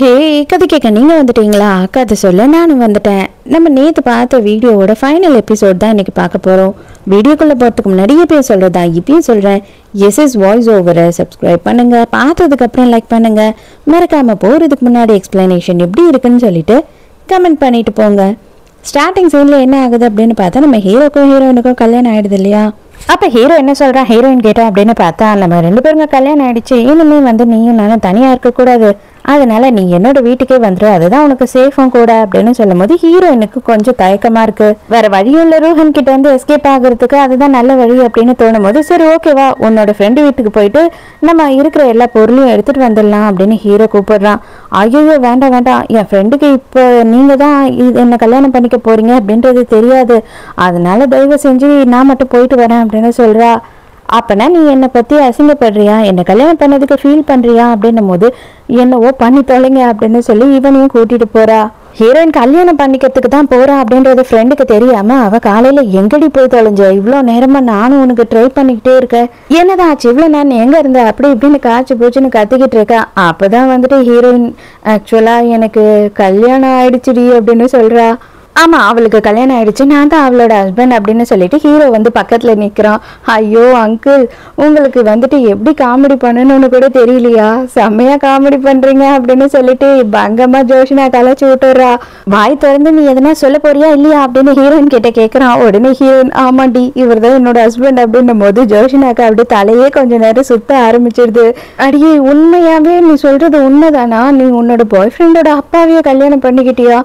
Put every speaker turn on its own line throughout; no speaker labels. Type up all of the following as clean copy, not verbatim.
ஹே கதை கேட்க நீங்கள் வந்துட்டீங்களா? கதை சொல்ல நானும் வந்துட்டேன். நம்ம நேற்று பார்த்த வீடியோவோட ஃபைனல் எபிசோட் தான் இன்றைக்கி பார்க்க போகிறோம். வீடியோக்குள்ளே போகிறதுக்கு முன்னாடி எப்பயும் சொல்கிறதா இப்பயும் சொல்கிறேன், எஸ்எஸ் வாய்ஸ் ஓவரை சப்ஸ்கிரைப் பண்ணுங்கள், பார்த்ததுக்கப்புறம் லைக் பண்ணுங்கள், மறக்காமல் போகிறதுக்கு முன்னாடி எக்ஸ்பிளனேஷன் எப்படி இருக்குன்னு சொல்லிட்டு கமெண்ட் பண்ணிட்டு போங்க. ஸ்டார்டிங் சீனில் என்ன ஆகுது அப்படின்னு பார்த்தா நம்ம ஹீரோக்கும் ஹீரோயினுக்கும் கல்யாணம் ஆகிடுது இல்லையா? அப்போ ஹீரோ என்ன சொல்கிறான், ஹீரோயின் கேட்டோம் அப்படின்னு பார்த்தா நம்ம 2 பேருங்க கல்யாணம் ஆகிடுச்சு, இனிமே நீயும் நானும் தனியாக இருக்கக்கூடாது, அதனால நீ என்னோட வீட்டுக்கே வந்துரு, அதுதான் உனக்கு சேஃபும் கூட அப்படின்னு சொல்லும் போது ஹீரோயினுக்கு கொஞ்சம் தயக்கமா இருக்கு. வேற வழியும் இல்லை, ரூஹன் கிட்ட எஸ்கேப் ஆகுறதுக்கு அதுதான் நல்ல வழி அப்படின்னு தோணும் போது சரி ஓகேவா உன்னோட ஃப்ரெண்டு வீட்டுக்கு போயிட்டு நம்ம இருக்கிற எல்லா பொருளையும் எடுத்துட்டு வந்துடலாம் அப்படின்னு ஹீரோ கூப்பிடுறான். ஐயோ வேண்டாம் வேண்டாம், என் ஃப்ரெண்டுக்கு இப்போ நீங்க தான் என்ன கல்யாணம் பண்ணிக்க போறீங்க அப்படின்றது தெரியாது, அதனால தயவு செஞ்சு நான் மட்டும் போயிட்டு வரேன் அப்படின்னு சொல்றா. அப்பனா நீ என்னை பற்றி அசிங்கப்படுறியா, என்னை கல்யாணம் பண்ணதுக்கு ஃபீல் பண்ணுறியா அப்படின்னும் போது என்னவோ பண்ணி தொலைங்க அப்படின்னு சொல்லி இவனையும் கூட்டிட்டு போறா. ஹீரோயின் கல்யாணம் பண்ணிக்கிறதுக்கு தான் போறா அப்படின்றது ஃப்ரெண்டுக்கு தெரியாம அவ காலையில எங்கடி போய் தொலைஞ்ச, இவ்வளோ நேரமா நானும் உனக்கு ட்ரை பண்ணிக்கிட்டே இருக்கேன், என்னதான் ஆச்சு இவ்வளோ நேரம் எங்க இருந்த அப்படி இப்படின்னு காய்ச்சி போச்சுன்னு கத்திக்கிட்டு இருக்கா. அப்பதான் ஹீரோயின் ஆக்சுவலா எனக்கு கல்யாணம் ஆயிடுச்சுடி அப்படின்னு சொல்றா. ஆமா அவளுக்கு கல்யாணம் ஆயிடுச்சு, நான் தான் அவளோட ஹஸ்பண்ட் அப்படின்னு சொல்லிட்டு ஹீரோ பக்கத்துல நிக்கிறான். ஐயோ அங்கிள் உங்களுக்கு எப்படி காமெடி பண்ணணும்னு கூட தெரியலையா, செம்மையா காமெடி பண்றீங்க அப்படின்னு சொல்லிட்டு பங்கமா ஜோஷினா கலைச்சு விட்டுறா. வாய் திறந்து நீ எதனா சொல்ல போறியா இல்லையா அப்படின்னு ஹீரோயின் கிட்ட கேட்கறான். உடனே ஹீரோயின் ஆமாண்டி இவர் தான் என்னோட ஹஸ்பண்ட் அப்படின்னும் போது ஜோஷினாக்கா அப்படி தலையே கொஞ்ச நேரம் சுத்த ஆரம்பிச்சிருது. அடியே உண்மையாவே நீ சொல்றது உண்மைதானா, நீ உன்னோட பாய் ஃப்ரெண்டோட அப்பாவையே கல்யாணம் பண்ணிக்கிட்டியா,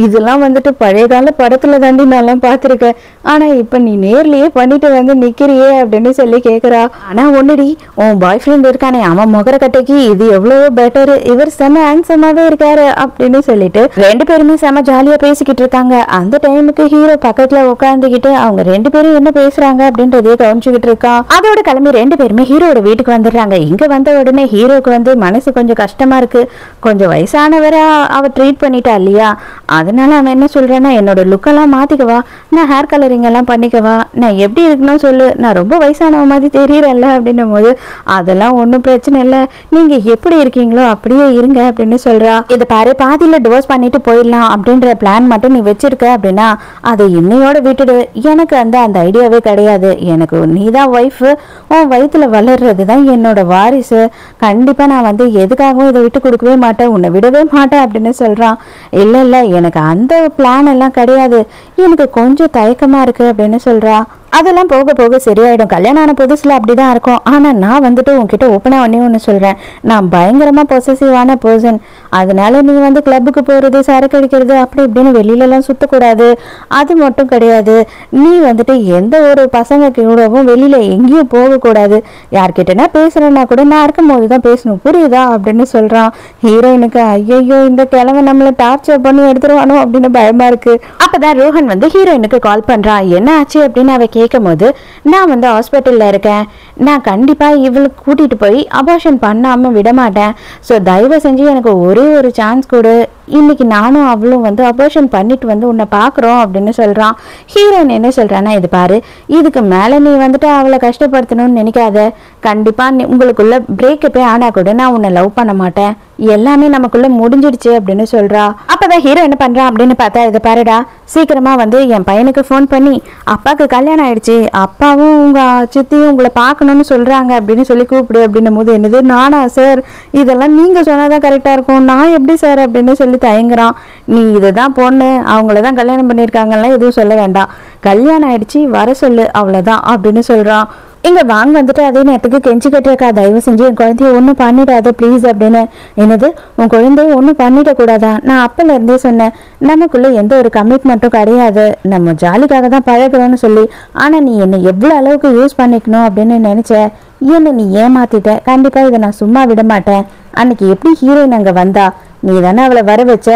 இதெல்லாம் பழைய கால படத்துல தாண்டி நான் பார்த்துருக்கேன், ஆனா இப்ப நீ நேர்லயே பண்ணிட்டு நிக்கிறியே அப்படின்னு சொல்லி கேக்குறா. ஆனா ஒண்ணுடி உன் பாய் ஃப்ரெண்ட் இருக்கானே அவன் முகர கட்டைக்கு இது எவ்வளவோ பெட்டரு, இவர் செம ஹேண்ட்ஸமாவே இருக்காரு அப்படின்னு சொல்லிட்டு 2 பேருமே செம ஜாலியா பேசிக்கிட்டு இருக்காங்க. அந்த டைமுக்கு ஹீரோ பக்கத்துல உட்காந்துக்கிட்டு அவங்க 2 பேரும் என்ன பேசுறாங்க அப்படின்றதையே கவனிச்சுக்கிட்டு இருக்கான். அதோட கிளம்பி 2 பேருமே ஹீரோட வீட்டுக்கு வந்துடுறாங்க. இங்க வந்த உடனே ஹீரோக்கு மனசு கொஞ்சம் கஷ்டமா இருக்கு, கொஞ்சம் வயசானவரை அவ ட்ரீட் பண்ணிட்டா இல்லையா, அதனால அவன் என்ன சொல்றேன்னா என்னோட லுக்கெல்லாம் மாத்திக்கவா, நான் ஹேர் கலரிங் எல்லாம் பண்ணிக்கவா, நான் எப்படி இருக்கணும் சொல்லு, நான் ரொம்ப வயசானவ மாதிரி தெரியறல்ல அப்படின்னும் போது அதெல்லாம் ஒன்றும் பிரச்சனை இல்லை, நீங்க எப்படி இருக்கீங்களோ அப்படியே இருங்க அப்படின்னு சொல்றா. இதை பாரு பாதியில டிவோர்ஸ் பண்ணிட்டு போயிடலாம் அப்படின்ற பிளான் மட்டும் நீ வச்சிருக்க அப்படின்னா அதை இன்னையோட விட்டுடு, எனக்கு அந்த ஐடியாவே கிடையாது, எனக்கு நீதான் ஒய்ஃப், உன் வயிற்றுல வளர்றது தான் என்னோட வாரிசு, கண்டிப்பா நான் எதுக்காகவும் இதை விட்டு கொடுக்கவே மாட்டேன், உன்னை விடவே மாட்டேன் அப்படின்னு சொல்றான். இல்லை இல்லை எனக்கு அந்த பிளான் எல்லாம் கிடையாது, எனக்கு கொஞ்சம் தயக்கமா இருக்கு அப்படின்னு சொல்றா. அதெல்லாம் போக போக சரியாயிடும், கல்யாணம் ஆன புதுசுல அப்படிதான் இருக்கும், ஆனா நான் உன்கிட்ட ஓப்பனா ஒண்ணு சொல்றேன், நான் பயங்கரமா பொசசிவான பர்சன், அதனால நீ கிளப்புக்கு போறது சரக்கு அடிக்கிறது அப்படி இப்படின்னு வெளியில எல்லாம் சுத்தக்கூடாது, அது மட்டும் கிடையாது, நீ எந்த ஒரு பசங்க கூடவும் வெளியில எங்கேயும் போகக்கூடாது, யார்கிட்டனா பேசுறேன்னா கூட நான் இருக்கும் போதுதான் பேசணும், புரியுதா அப்படின்னு சொல்றான். ஹீரோயினுக்கு ஐயோ இந்த கிழமை நம்மள டார்ச்சர் பண்ணி எடுத்துருவானோ அப்படின்னு பயமா இருக்கு. அப்பதான் ரோஹன் ஹீரோயினுக்கு கால் பண்றான். என்ன ஆச்சு அப்படின்னு அவ கேட்கும் போது நான் ஹாஸ்பிட்டல்ல இருக்கேன், நான் கண்டிப்பா இவளுக்கு கூட்டிட்டு போய் அபார்ஷன் பண்ணாம விட மாட்டேன், ஸோ தயவு செஞ்சு எனக்கு ஒரே ஒரு சான்ஸ் கொடு, இன்னைக்கு நானும் அவளும் அபார்ஷன் பண்ணிட்டு உன்னை பாக்குறோம் அப்படின்னு சொல்றான். ஹீரோயின் என்ன சொல்றான்னா இது பாரு இதுக்கு மேல நீ அவளை கஷ்டப்படுத்தணும்னு நினைக்காத, கண்டிப்பா உங்களுக்குள்ள பிரேக்கப்பே ஆனா கூட நான் உன்னை லவ் பண்ண மாட்டேன், எல்லாமே நமக்குள்ள முடிஞ்சிடுச்சு அப்படின்னு சொல்றா. அப்பதான் ஹீரோ என்ன பண்றான் அப்படின்னு பார்த்தா இதை பாருடா சீக்கிரமா என் பையனுக்கு ஃபோன் பண்ணி அப்பாவுக்கு கல்யாணம் ஆயிடுச்சு, அப்பாவும் உங்க சித்தியும் உங்களை பார்க்கணும்னு சொல்றாங்க அப்படின்னு சொல்லி கூப்பிடு அப்படின்னும் போது என்னது நானா சார், இதெல்லாம் நீங்க சொன்னாதான் கரெக்டா இருக்கும், நான் எப்படி சார் அப்படின்னு சொல்லி தயங்குறான். நீ இதுதான் பொண்ணு, அவங்களதான் கல்யாணம் பண்ணியிருக்காங்கலாம் எதுவும் சொல்ல வேண்டாம், கல்யாணம் ஆயிடுச்சு வர சொல்லு அவ்வளவுதான் அப்படின்னு சொல்றான். இங்க வாங்க அதே நேரத்துக்கு கெஞ்சி கட்டிருக்கா, தயவு செஞ்சு என் குழந்தைய ஒன்றும் பண்ணிடாத ப்ளீஸ் அப்படின்னு. என்னது உன் குழந்தைய ஒன்றும் பண்ணிட கூடாதா, நான் அப்பல இருந்தே சொன்னேன் நமக்குள்ள எந்த ஒரு கமிட்மெண்ட்டும் கிடையாது, நம்ம ஜாலிக்காக தான் பழகிறோம்னு சொல்லி, ஆனா நீ என்னை எவ்வளவு அளவுக்கு யூஸ் பண்ணிக்கணும் அப்படின்னு நினைச்ச, என்ன நீ ஏமாத்திட்ட, கண்டிப்பா இதை நான் சும்மா விட மாட்டேன். அன்னைக்கு எப்படி ஹீரோயின் அங்க வந்தா, நீ தானே அவளை வர வச்ச,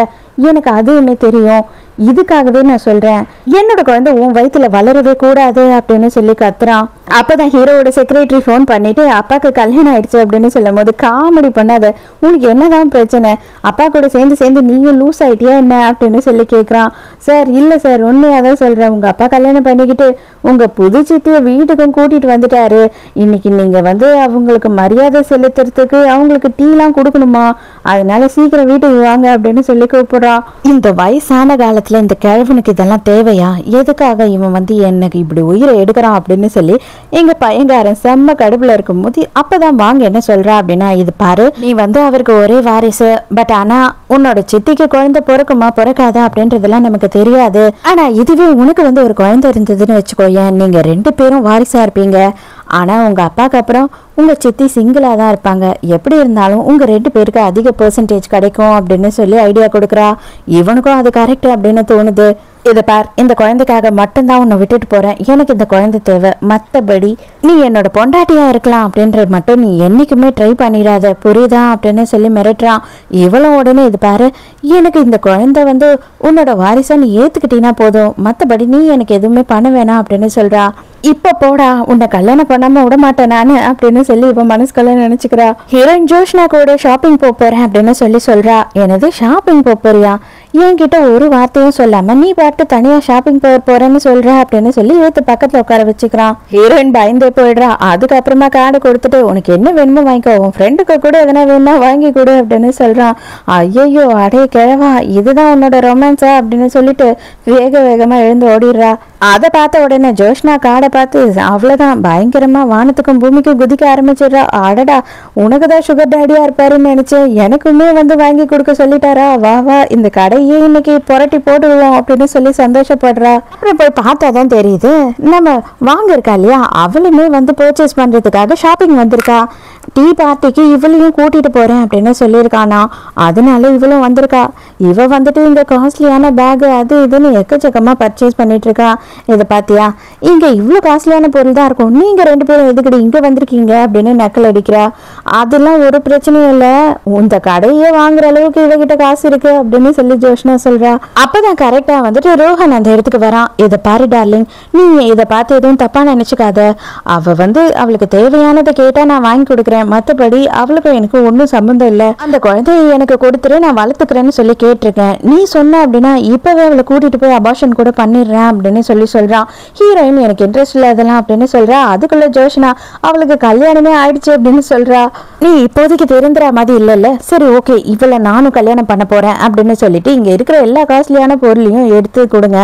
எனக்கு அதுவுமே தெரியும், இதுக்காகவே நான் சொல்றேன், என்னோட குழந்தை உன் வயித்துல வளரவே கூடாது அப்படின்னு சொல்லி கத்துறான். அப்பதான் ஹீரோவோட செக்ரட்டரி ஃபோன் பண்ணிட்டு அப்பாக்கு கல்யாணம் ஆயிடுச்சு அப்படின்னு சொல்லும் போது, காமெடி பண்ணாத, உனக்கு என்னதான் பிரச்சனை, அப்பா கூட சேர்ந்து சேர்ந்து நீங்க லூஸ் ஆயிட்டியா என்ன அப்படின்னு சொல்லி கேட்குறான். சார் இல்ல சார், உண்மையாதான் சொல்றேன், உங்க அப்பா கல்யாணம் பண்ணிக்கிட்டு உங்க புது சித்திய வீட்டுக்கும் கூட்டிட்டு வந்துட்டாரு. இன்னைக்கு நீங்க அவங்களுக்கு மரியாதை செலுத்துறதுக்கு அவங்களுக்கு டீலாம் கொடுக்கணுமா, அதனால சீக்கிரம் வீட்டுக்கு வாங்க அப்படின்னு சொல்லி கூப்பிடுறான். இந்த வயசான காலத்துல இந்த கிழவனுக்கு இதெல்லாம் தேவையா, எதுக்காக இவன் எனக்கு இப்படி உயிரை எடுக்கிறான் அப்படின்னு சொல்லி எங்க பையன்காரன் செம்ம கடுப்புல இருக்கும் போது அப்பதான் வாங்க என்ன சொல்றா அப்படின்னா, இது பாரு, நீ அவருக்கு ஒரே வாரிசு, பட் ஆனா உன்னோட சித்திக்கு குழந்தை பிறக்குமா பிறக்காதா அப்படின்றதெல்லாம் நமக்கு தெரியாது. ஆனா இதுவே உனக்கு ஒரு குழந்தை இருந்ததுன்னு வச்சுக்கோயேன், நீங்க 2 பேரும் வாரிசா இருப்பீங்க. ஆனா உங்க அப்பாக்கு அப்புறம் உங்க சித்தி சிங்கிளா தான் இருப்பாங்க. எப்படி இருந்தாலும் உங்க 2 பேருக்கு அதிக பெர்சன்டேஜ் கிடைக்கும் அப்படின்னு சொல்லி ஐடியா கொடுக்குறா. இவனுக்கும் அது கரெக்ட் அப்படின்னு தோணுது. இதை பார், இந்த குழந்தைக்காக மட்டும்தான் உன்னை விட்டுட்டு போறேன், எனக்கு இந்த குழந்தை தேவை, மற்றபடி நீ என்னோட பொண்டாட்டியா இருக்கலாம் அப்படின்றது மட்டும் நீ என்னைக்குமே ட்ரை பண்ணிடாத, புரியுதா அப்படின்னு சொல்லி மிரட்டுறான். இவளும் உடனே, இது பாரு, எனக்கு இந்த குழந்தை உன்னோட வாரிசா நீ ஏத்துக்கிட்டீங்கன்னா போதும், மற்றபடி நீ எனக்கு எதுவுமே பண்ண வேணாம் அப்படின்னு சொல்றா. இப்ப போடா, உன்னை கல்யாணம் பண்ணாம விட மாட்டேன் நானு அப்படின்னு சொல்லி இப்ப மனசுக்குள்ள நினைச்சுக்கிறா. ஹீரோயின் ஜோஷ்னா கூட ஷாப்பிங் போறேன் அப்படின்னு சொல்லி சொல்றா. எனது ஷாப்பிங் போறியா, என்கிட்ட ஒரு வார்த்தையும் சொல்லாம நீ பாட்டு தனியா ஷாப்பிங் போறேன்னு சொல்ற அப்படின்னு சொல்லி ஏத்து பக்கத்துல உட்கார வச்சுக்கிறான். ஹீரோயின் பயந்தே போயிடுறா. அதுக்கப்புறமா கார்டு கொடுத்துட்டு, உனக்கு என்ன வேணுமோ வாங்கிக்கோ, உன் ஃப்ரெண்டுக்கு கூட எதனா வேணும்னா வாங்கி கொடு அப்படின்னு சொல்றான். ஐயோ அடே கிழவா, இதுதான் உன்னோட ரொமான்ஸா அப்படின்னு சொல்லிட்டு வேக வேகமா எழுந்து ஓடிடுறா. அதை பார்த்த உடனே ஜோஷ்னா கார்டை பார்த்து அவ்வளவுதான் பயங்கரமா வானத்துக்கும் பூமிக்கும் குதிக்க ஆரம்பிச்சிடுறா. அடடா, உனக்குதான் சுகர் டேடியா இருப்பாருன்னு நினைச்சேன், எனக்குமே வாங்கி கொடுக்க சொல்லிட்டாரா, வா வா இந்த கடையே இன்னைக்கு புரட்டி போட்டுடுவோம் அப்படின்னு சொல்லி சந்தோஷப்படுறா. அப்புறம் போய் பார்த்தாதான் தெரியுது, நம்ம வாங்க இருக்கா இல்லையா, அவளுமே பர்ச்சேஸ் பண்றதுக்காக ஷாப்பிங் வந்திருக்கா. டீ பார்ட்டிக்கு இவளையும் கூட்டிட்டு போறேன் அப்படின்னு சொல்லியிருக்கானா, அதனால இவளும் வந்திருக்கா. இவ இங்க காஸ்ட்லியான பேக் அது இதுன்னு எக்கச்சக்கமா பர்ச்சேஸ் பண்ணிட்டு இருக்கா. இதை பாத்தியா, இங்க இவ்வளவு காஸ்ட்லியான பொருள் தான் இருக்கும், நீங்க 2 பேரும் எதுக்கடி இங்க வந்திருக்கீங்க அப்படின்னு நக்கல் அடிக்கிறா. அதெல்லாம் ஒரு பிரச்சனையும் இல்ல, இந்த கடையே வாங்குற அளவுக்கு இவகிட்ட காசு இருக்கு அப்படின்னு சொல்லி ஜோஷ்னா சொல்றா. அப்பதான் கரெக்டா ரோஹன் அந்த இடத்துக்கு வரான். இதை பாரு டார்லிங், நீ இதை பார்த்து எதுவும் தப்பா நினைச்சுக்காத, அவ அவளுக்கு தேவையானதை கேட்டா நான் வாங்கி கொடுக்குறேன், மற்றபடி அவளுக்கும் எனக்கு ஒன்றும் சம்பந்தம் இல்லை, அந்த குழந்தைய எனக்கு கொடுத்துட்டு நான் வளர்த்துக்கிறேன்னு சொல்லி கேட்டிருக்கேன், நீ சொன்ன அப்படின்னா இப்பவே அவளை கூட்டிட்டு போய் அபார்ஷன் கூட பண்ணிடுறேன் அப்படின்னு சொல்லி சொல்றான். ஹீரோயின் எனக்கு இன்ட்ரெஸ்ட் இல்லை அதெல்லாம் அப்படின்னு சொல்றா. அதுக்குள்ள ஜோஷ்னா அவளுக்கு கல்யாணமே ஆயிடுச்சு அப்படின்னு சொல்றா. நீ இப்போதைக்கு தெரிந்துற மாதிரி இல்ல, சரி ஓகே, இவளை நானும் கல்யாணம் பண்ண போறேன் அப்படின்னு சொல்லிட்டு இங்க இருக்கிற எல்லா காஸ்ட்லியான பொருளையும் எடுத்து கொடுங்க,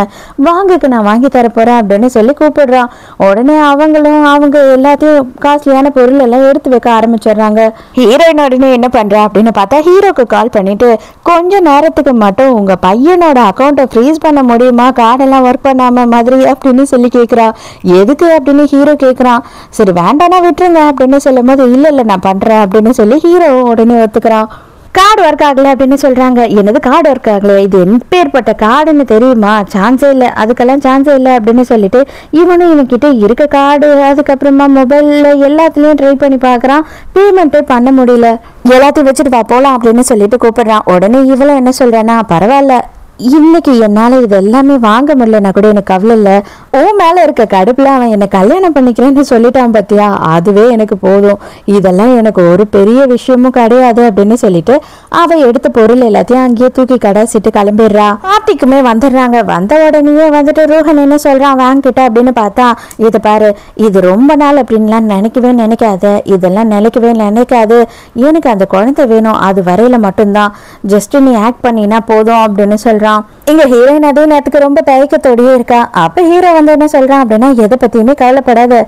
வாங்குக்கு நான் வாங்கி தர போறேன் அப்படின்னு சொல்லி கூப்பிடுறான். உடனே அவங்க எல்லாத்தையும் காஸ்ட்லியான பொருள் எல்லாம் எடுத்து வைக்க ஆரம்பிச்சிடுறாங்க. ஹீரோயின் உடனே என்ன பண்றா அப்படின்னு பார்த்தா, ஹீரோக்கு கால் பண்ணிட்டு, கொஞ்ச நேரத்துக்கு மட்டும் உங்க பையனோட அக்கௌண்ட்டை ஃப்ரீஸ் பண்ண முடியுமா, கார்டெல்லாம் ஒர்க் பண்ணாம மாதிரி அப்படின்னு சொல்லி கேட்குறா. எதுக்கு அப்படின்னு ஹீரோ கேட்குறான். சரி வேண்டானா விட்டுருங்க அப்படின்னு சொல்லும் போது, இல்ல நான் பண்றேன் அப்படின்னு சொல்லி ஹீரோ உடனே ஒத்துக்கிறான். கார்டு ஒர்க் ஆகல அப்படின்னு சொல்றாங்க. என்னது கார்டு ஒர்க் ஆகல, இது எப்பேற்பட்ட கார்டுன்னு தெரியுமா, சான்ஸே இல்லை, அதுக்கெல்லாம் சான்ஸே இல்லை அப்படின்னு சொல்லிட்டு இவனும் இவன்கிட்ட இருக்க கார்டு அதுக்கப்புறமா மொபைல்ல எல்லாத்துலயும் ட்ரை பண்ணி பாக்குறான். பேமெண்ட்டே பண்ண முடியல. எல்லாத்தையும் வச்சுட்டு வா போலாம் அப்படின்னு சொல்லிட்டு கூப்பிடுறான். உடனே இவளும் என்ன சொல்றானா, பரவாயில்ல, இன்னைக்கு என்னால இது எல்லாமே வாங்க முடியலன்னா கூட எனக்கு கவலை இல்லை, ஓ மேல இருக்க கடுப்புல அவன் என்னை கல்யாணம் பண்ணிக்கிறேன்னு சொல்லிட்டான் பத்தியா, அதுவே எனக்கு போதும், இதெல்லாம் எனக்கு ஒரு பெரிய விஷயமும் கிடையாது அப்படின்னு சொல்லிட்டு அவ எடுத்த பொருள் எல்லாத்தையும் அங்கேயே தூக்கி கடைசிட்டு கிளம்பிடுறா. பார்ட்டிக்குமே வந்துடுறாங்க. வந்த உடனே ரோஹன் என்ன சொல்றான் வாங்கிட்ட அப்படின்னு பார்த்தா, இதை பாரு, இது ரொம்ப நாள் அப்படின்லாம் நினைக்காத, இதெல்லாம் நினைக்காது, எனக்கு அந்த குழந்தை வேணும், அது வரையில மட்டும்தான், ஜஸ்ட் நீ ஆக்ட் பண்ணினா போதும் அப்படின்னு சொல்றான். இங்க ஹீரோயின் அதே நேரத்துக்கு ரொம்ப தயக்கத்தோடயே இருக்கா. அப்ப ஹீரோ என்ன சொல்றான் அப்படின்னா, எதை பத்தியுமே கவலைப்படாத,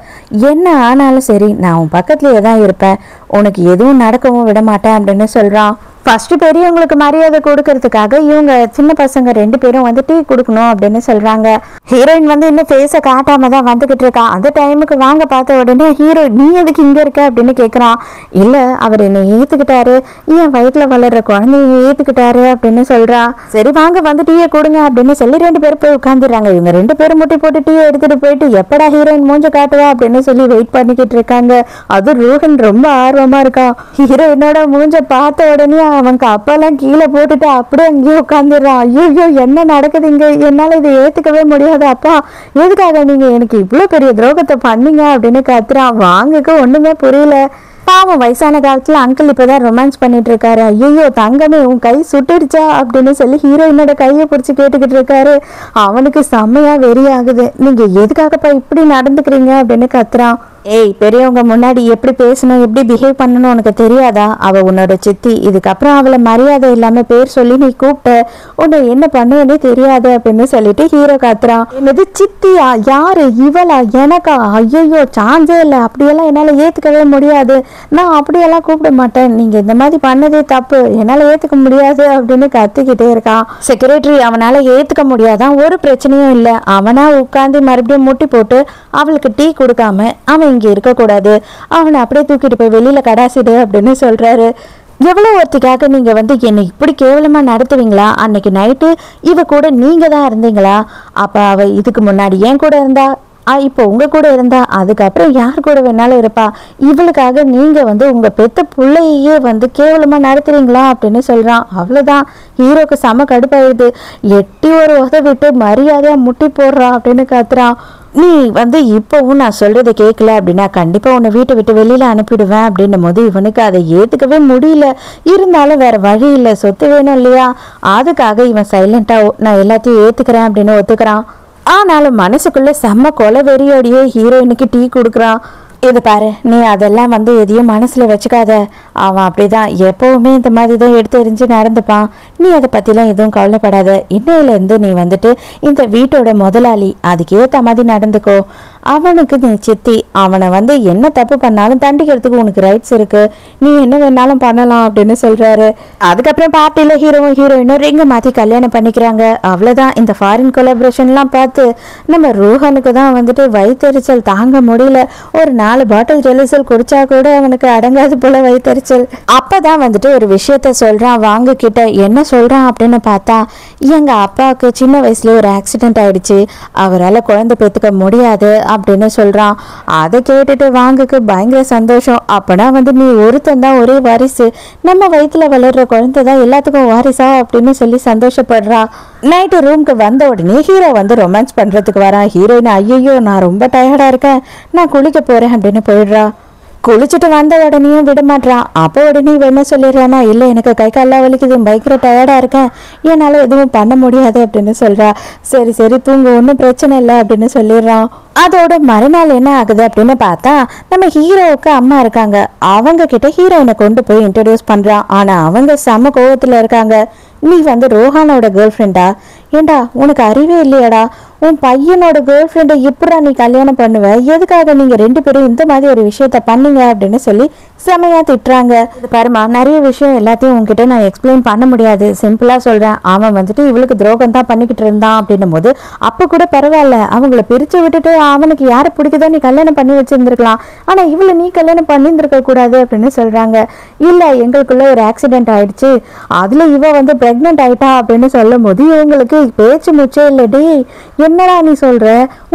என்ன ஆனாலும் சரி நான் உன் பக்கத்துலயே தான் இருப்பேன், உனக்கு எதுவும் நடக்கவும் விட மாட்டேன் அப்படின்னு சொல்றான். ஃபர்ஸ்ட் பெரியவங்களுக்கு மரியாதை கொடுக்கறதுக்காக இவங்க சின்ன பசங்க 2 பேரும் டீ கொடுக்கணும் அப்படின்னு சொல்றாங்க. ஹீரோயின் இன்னும் ஃபேஸை காட்டாம தான் வந்துகிட்டு இருக்கா. அந்த டைமுக்கு வாங்க பார்த்த உடனே ஹீரோ, நீ எதுக்கு இங்க இருக்க அப்படின்னு கேட்கறான். இல்ல, அவர் என்னை ஏத்துக்கிட்டாரு, என் வயிற்றுல வளர்ற குழந்தைய ஏத்துக்கிட்டாரு அப்படின்னு சொல்றா. சரி வாங்க டீயை கொடுங்க அப்படின்னு சொல்லி 2 பேரும் போய் உட்காந்துடுறாங்க. இவங்க 2 பேரும் முட்டி போட்டு டீயை எடுத்துட்டு போயிட்டு எப்படா ஹீரோயின் மூஞ்ச காட்டுவா அப்படின்னு சொல்லி வெயிட் பண்ணிக்கிட்டு இருக்காங்க. அது ரோஹன் ரொம்ப ஆர்வமா இருக்கா. ஹீரோயினோட மூஞ்ச பார்த்த உடனே அவங்க அப்பெல்லாம் கீழே போட்டுட்டு அப்படியே அங்கேயே உட்காந்துடுறான். ஐயோ என்ன நடக்குதுங்க, என்னால் இதை ஏற்றுக்கவே முடியாது அப்பா, எதுக்காக நீங்கள் எனக்கு இவ்வளோ பெரிய துரோகத்தை பண்ணீங்க அப்படின்னு கத்துறான். வாங்குக்கு ஒன்றுமே புரியல. பாவம் வயசான காலத்துல அங்கிள் இப்பதான் ரொமான்ஸ் பண்ணிட்டு இருக்காரு. ஐயோ தங்கமே உன் கை சுட்டுடுச்சா அப்படின்னு சொல்லி ஹீரோயினோட கையை பிடிச்சி கேட்டுக்கிட்டு இருக்காரு. அவனுக்கு செம்மையா வெறி ஆகுது. நீங்க எதுக்காகப்பா இப்படி நடந்துக்கிறீங்க அப்படின்னு கத்துறான். ஏய், பெரியவங்க முன்னாடி எப்படி பேசணும், எப்படி பிஹேவ் பண்ணணும் உனக்கு தெரியாதா? அவ உன்னோட சித்தி, இதுக்கப்புறம் அவளை மரியாதை இல்லாம பேர் சொல்லி நீ கூப்பிட்ட, உன்னை என்ன பண்ணுவனே தெரியாது அப்படின்னு சொல்லிட்டு ஹீரோ காத்துறான். என்னது சித்தியா? யாரு இவளா? எனக்கா? ஐயோ சான்ஸே இல்லை, அப்படியெல்லாம் என்னால ஏத்துக்கவே முடியாது, நான் அப்படியெல்லாம் கூப்பிட மாட்டேன், நீங்க இந்த மாதிரி பண்ணதே தப்பு, என்னால ஏத்துக்க முடியாது அப்படின்னு கத்திக்கிட்டே இருக்கான். செக்ரட்டரி அவனால ஏத்துக்க முடியாதான், ஒரு பிரச்சனையும் இல்லை, அவனா உட்காந்து மறுபடியும் முட்டி போட்டு அவளுக்கு டீ கொடுக்காம அவன் இங்க இருக்கக்கூடாது, அவனை அப்படியே தூக்கிட்டு போய் வெளியில கடாசிடு அப்படின்னு சொல்றாரு. எவ்வளோ ஒருத்திக்காக நீங்க என்னை இப்படி கேவலமா நடத்துவீங்களா? அன்னைக்கு நைட்டு இவ கூட நீங்க தான் இருந்தீங்களா? அப்ப அவ இதுக்கு முன்னாடி ஏன் கூட இருந்தா, இப்போ உங்க கூட இருந்தா, அதுக்கப்புறம் யார் கூட வேணாலும் இருப்பா, இவளுக்காக நீங்க உங்க பெத்த பிள்ளையே கேவலமா நடத்துறீங்களா அப்படின்னு சொல்றான். அவ்வளவுதான், ஹீரோக்கு செம கடுப்பாயிடுது. எட்டி ஒரு உதவிட்டு மரியாதையா முட்டி போடுறான் அப்படின்னு கத்துறான். நீ இப்போவும் நான் சொல்றதை கேட்கல அப்படின்னா கண்டிப்பா உன்னை வீட்டை விட்டு வெளியில அனுப்பிடுவேன் அப்படின்னும் போது இவனுக்கு அதை ஏத்துக்கவே முடியல. இருந்தாலும் வேற வழி இல்லை, சொத்து வேணும் இல்லையா? அதுக்காக இவன் சைலண்டா நான் எல்லாத்தையும் ஏத்துக்கிறேன் அப்படின்னு ஒத்துக்கிறான். ஆனாலும் மனசுக்குள்ள செம்ம கொலை வெறியோடையே ஹீரோயினுக்கு டீ கொடுக்குறான். இது பாரு, நீ அதெல்லாம் எதையும் மனசுல வச்சுக்காத, அவன் அப்படிதான் எப்பவுமே இந்த மாதிரி தான் எடுத்து எரிஞ்சு நடந்துப்பான், நீ அதை பத்திலாம் எதுவும் கவலைப்படாத, இன்னையில இருந்து நீ இந்த வீட்டோட முதலாளி, அதுக்கு ஏத்த மாதிரி நடந்துக்கோ, அவனுக்கு நீ சித்தி, அவனை என்ன தப்பு பண்ணாலும் தண்டிக்கிறதுக்கு உனக்கு ரைட்ஸ் இருக்கு, நீ என்ன வேணாலும் பண்ணலாம் அப்படின்னு சொல்றாரு. அதுக்கப்புறம் பார்ட்டியில ஹீரோவும் ஹீரோயினும் ரிங்க மாத்தி கல்யாணம் பண்ணிக்கிறாங்க. அவ்வளவுதான். இந்த ஃபாரின் கொலாபரேஷன்லாம் பார்த்து நம்ம ரோஹனுக்கு தான் வயிற்றெரிச்சல் தாங்க முடியல. ஒரு 4 பாட்டில் ஜெலிசல் குடிச்சா கூட அவனுக்கு அடங்காது போல வயிற்றெரிச்சல். அப்பதான் ஒரு விஷயத்த சொல்றான் வாங்க கிட்ட. என்ன சொல்றான் அப்படின்னு பார்த்தா, எங்க அப்பாவுக்கு சின்ன வயசுல ஒரு ஆக்சிடென்ட் ஆயிடுச்சு, அவரால் குழந்தை பெற்றுக்க முடியாது அப்படின்னு சொல்றான். அதை கேட்டுட்டு வாங்குக்கு பயங்கர சந்தோஷம். அப்பனா நீ ஒருத்தன் தான் ஒரே வாரிசு, நம்ம வயிற்றுல வளர்ற குழந்தை தான் எல்லாத்துக்கும் வாரிசா அப்படின்னு சொல்லி சந்தோஷப்படுறா. நைட்டு ரூம்க்கு வந்த உடனே ஹீரோ ரொமான்ஸ் பண்றதுக்கு வரான். ஹீரோயின் ஐயோ நான் ரொம்ப டயர்டா இருக்கேன், நான் குளிக்க போறேன் அப்படின்னு போயிடுறா. குளிச்சுட்டு வந்த உடனேயும் விட மாட்டான். அப்போ உடனே என்ன சொல்லிடுறானா, இல்லை எனக்கு கை கால்லாம் வலிக்குது, பயங்கர டயர்டா இருக்கேன், என்னால எதுவும் பண்ண முடியாது அப்படின்னு சொல்றா. சரி சரி தூங்க, ஒன்றும் பிரச்சனை இல்லை அப்படின்னு சொல்லிடுறான். அதோட மறுநாள் என்ன ஆகுது அப்படின்னு பார்த்தா, நம்ம ஹீரோவுக்கு அம்மா இருக்காங்க, அவங்க கிட்ட ஹீரோயினை கொண்டு போய் இன்ட்ரடியூஸ் பண்றான். ஆனா அவங்க செம கோவத்துல இருக்காங்க. நீ ரோஹானோட கேர்ள் ஃப்ரெண்டா? ஏண்டா உனக்கு அறிவே இல்லையாடா? உன் பையனோட கேர்ள் ஃப்ரெண்டை எப்படா நீ கல்யாணம் பண்ணுவ? எதுக்காக நீங்க 2 பேரும் இந்த மாதிரி ஒரு விஷயத்த பண்ணீங்க அப்படின்னு சொல்லி செமையா திட்டுறாங்க. இது பாருமா, நிறைய விஷயம் எல்லாத்தையும் உங்ககிட்ட நான் எக்ஸ்பிளைன் பண்ண முடியாது, சிம்பிளா சொல்றேன். அவன் இவளுக்கு துரோகம் தான் பண்ணிக்கிட்டு இருந்தான் அப்படின்னும் போது அப்ப கூட பரவாயில்ல, அவங்கள பிரிச்சு விட்டுட்டு அவனுக்கு யாரை பிடிக்குதோ நீ கல்யாணம் பண்ணி வச்சிருந்திருக்கலாம், ஆனா இவளை நீ கல்யாணம் பண்ணியிருந்திருக்க கூடாது அப்படின்னு சொல்றாங்க. இல்ல எங்களுக்குள்ள ஒரு ஆக்சிடென்ட் ஆயிடுச்சு, அதுல இவ பிரெக்னென்ட் ஆயிட்டா அப்படின்னு சொல்லும் போது இவங்களுக்கு பேச்சு முச்சே இல்லடி. என்னடா நீ சொல்ற?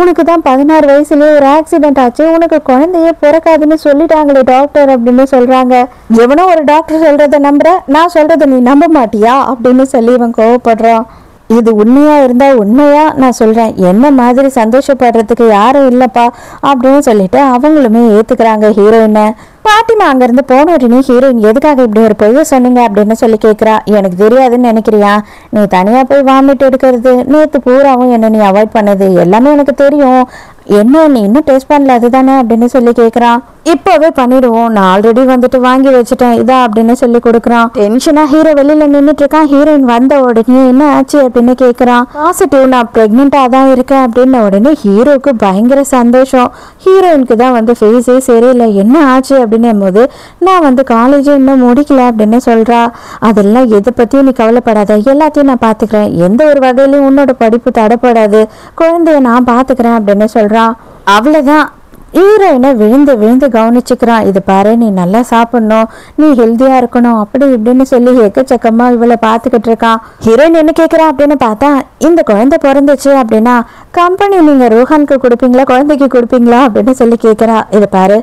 உனக்கு தான் 16 வயசுலயே ஒரு ஆக்சிடென்ட் ஆச்சு, உனக்கு குழந்தையே பிறக்காதுன்னு சொல்லிட்டாங்களே டாக்டர் அப்படின்னு சொல்றாங்க. எவனோ ஒரு டாக்டர் சொல்றத நம்புற, நான் சொல்றத நீ நம்ப மாட்டியா அப்படின்னு சொல்லி இவன் கோவப்படுறான். இது உண்மையா இருந்தா உண்மையா நான் சொல்றேன், என்ன மாதிரி சந்தோஷப்படுறதுக்கு யாரும் இல்லப்பா அப்படின்னு சொல்லிட்டு அவங்களுமே ஏத்துக்கிறாங்க ஹீரோயினை. பாட்டிமா அங்கிருந்து போன உடனே ஹீரோயின் எதுக்காக இப்படி ஒரு பொய்ய சொன்னீங்க அப்படின்னு சொல்லி கேட்குறா. எனக்கு தெரியாதுன்னு நினைக்கிறியா? நீ தனியா போய் வாமிட் எடுக்கிறது, நேற்று பூராவும் என்ன நீ அவாய்ட் பண்ணது எல்லாமே எனக்கு தெரியும், என்ன நீ இன்னும் டேஸ்ட் பண்ணல அதுதானே அப்படின்னு சொல்லி கேட்குறான். இப்போவே பண்ணிடுவோம், நான் ஆல்ரெடி வாங்கி வச்சுட்டேன் இதா அப்படின்னு சொல்லி கொடுக்குறான். டென்ஷனா ஹீரோ வெளியில நின்றுட்டு இருக்கான். ஹீரோயின் வந்த உடனே என்ன ஆச்சு அப்படின்னு கேட்குறான். பாசிட்டிவ், நான் பிரெக்னெண்டா தான் இருக்கேன் அப்படின்ன உடனே ஹீரோக்கு பயங்கர சந்தோஷம். ஹீரோயினுக்கு தான் ஃபேஸே சரியில்லை, என்ன ஆச்சு அப்படின்னும் போது நான் காலேஜ் இன்னும் முடிக்கல அப்படின்னு சொல்றா. அதெல்லாம் எதை பத்தியும் நீ கவலைப்படாத, எல்லாத்தையும் நான் பாத்துக்கிறேன், எந்த ஒரு வகையிலையும் உன்னோட படிப்பு தடைப்படாது, குழந்தைய நான் பாத்துக்கிறேன் அப்படின்னு சொல்றான். அவ்வளவுதான். ஹீரோயினை விழுந்து விழுந்து கவனிச்சுக்கிறான். இது பாரு, நீ நல்லா சாப்பிடணும், நீ ஹெல்த்தியா இருக்கணும் அப்படி இப்படின்னு சொல்லி எக்கச்சக்கமா இவளை பார்த்துக்கிட்டு இருக்கான். ஹீரோயின் என்ன கேட்குறான் அப்படின்னு பார்த்தா, இந்த குழந்தை பிறந்துச்சு அப்படின்னா கம்பெனி நீங்க ரோஹானுக்கு கொடுப்பீங்களா குழந்தைக்கு கொடுப்பீங்களா அப்படின்னு சொல்லி கேட்குறா. இது பாரு,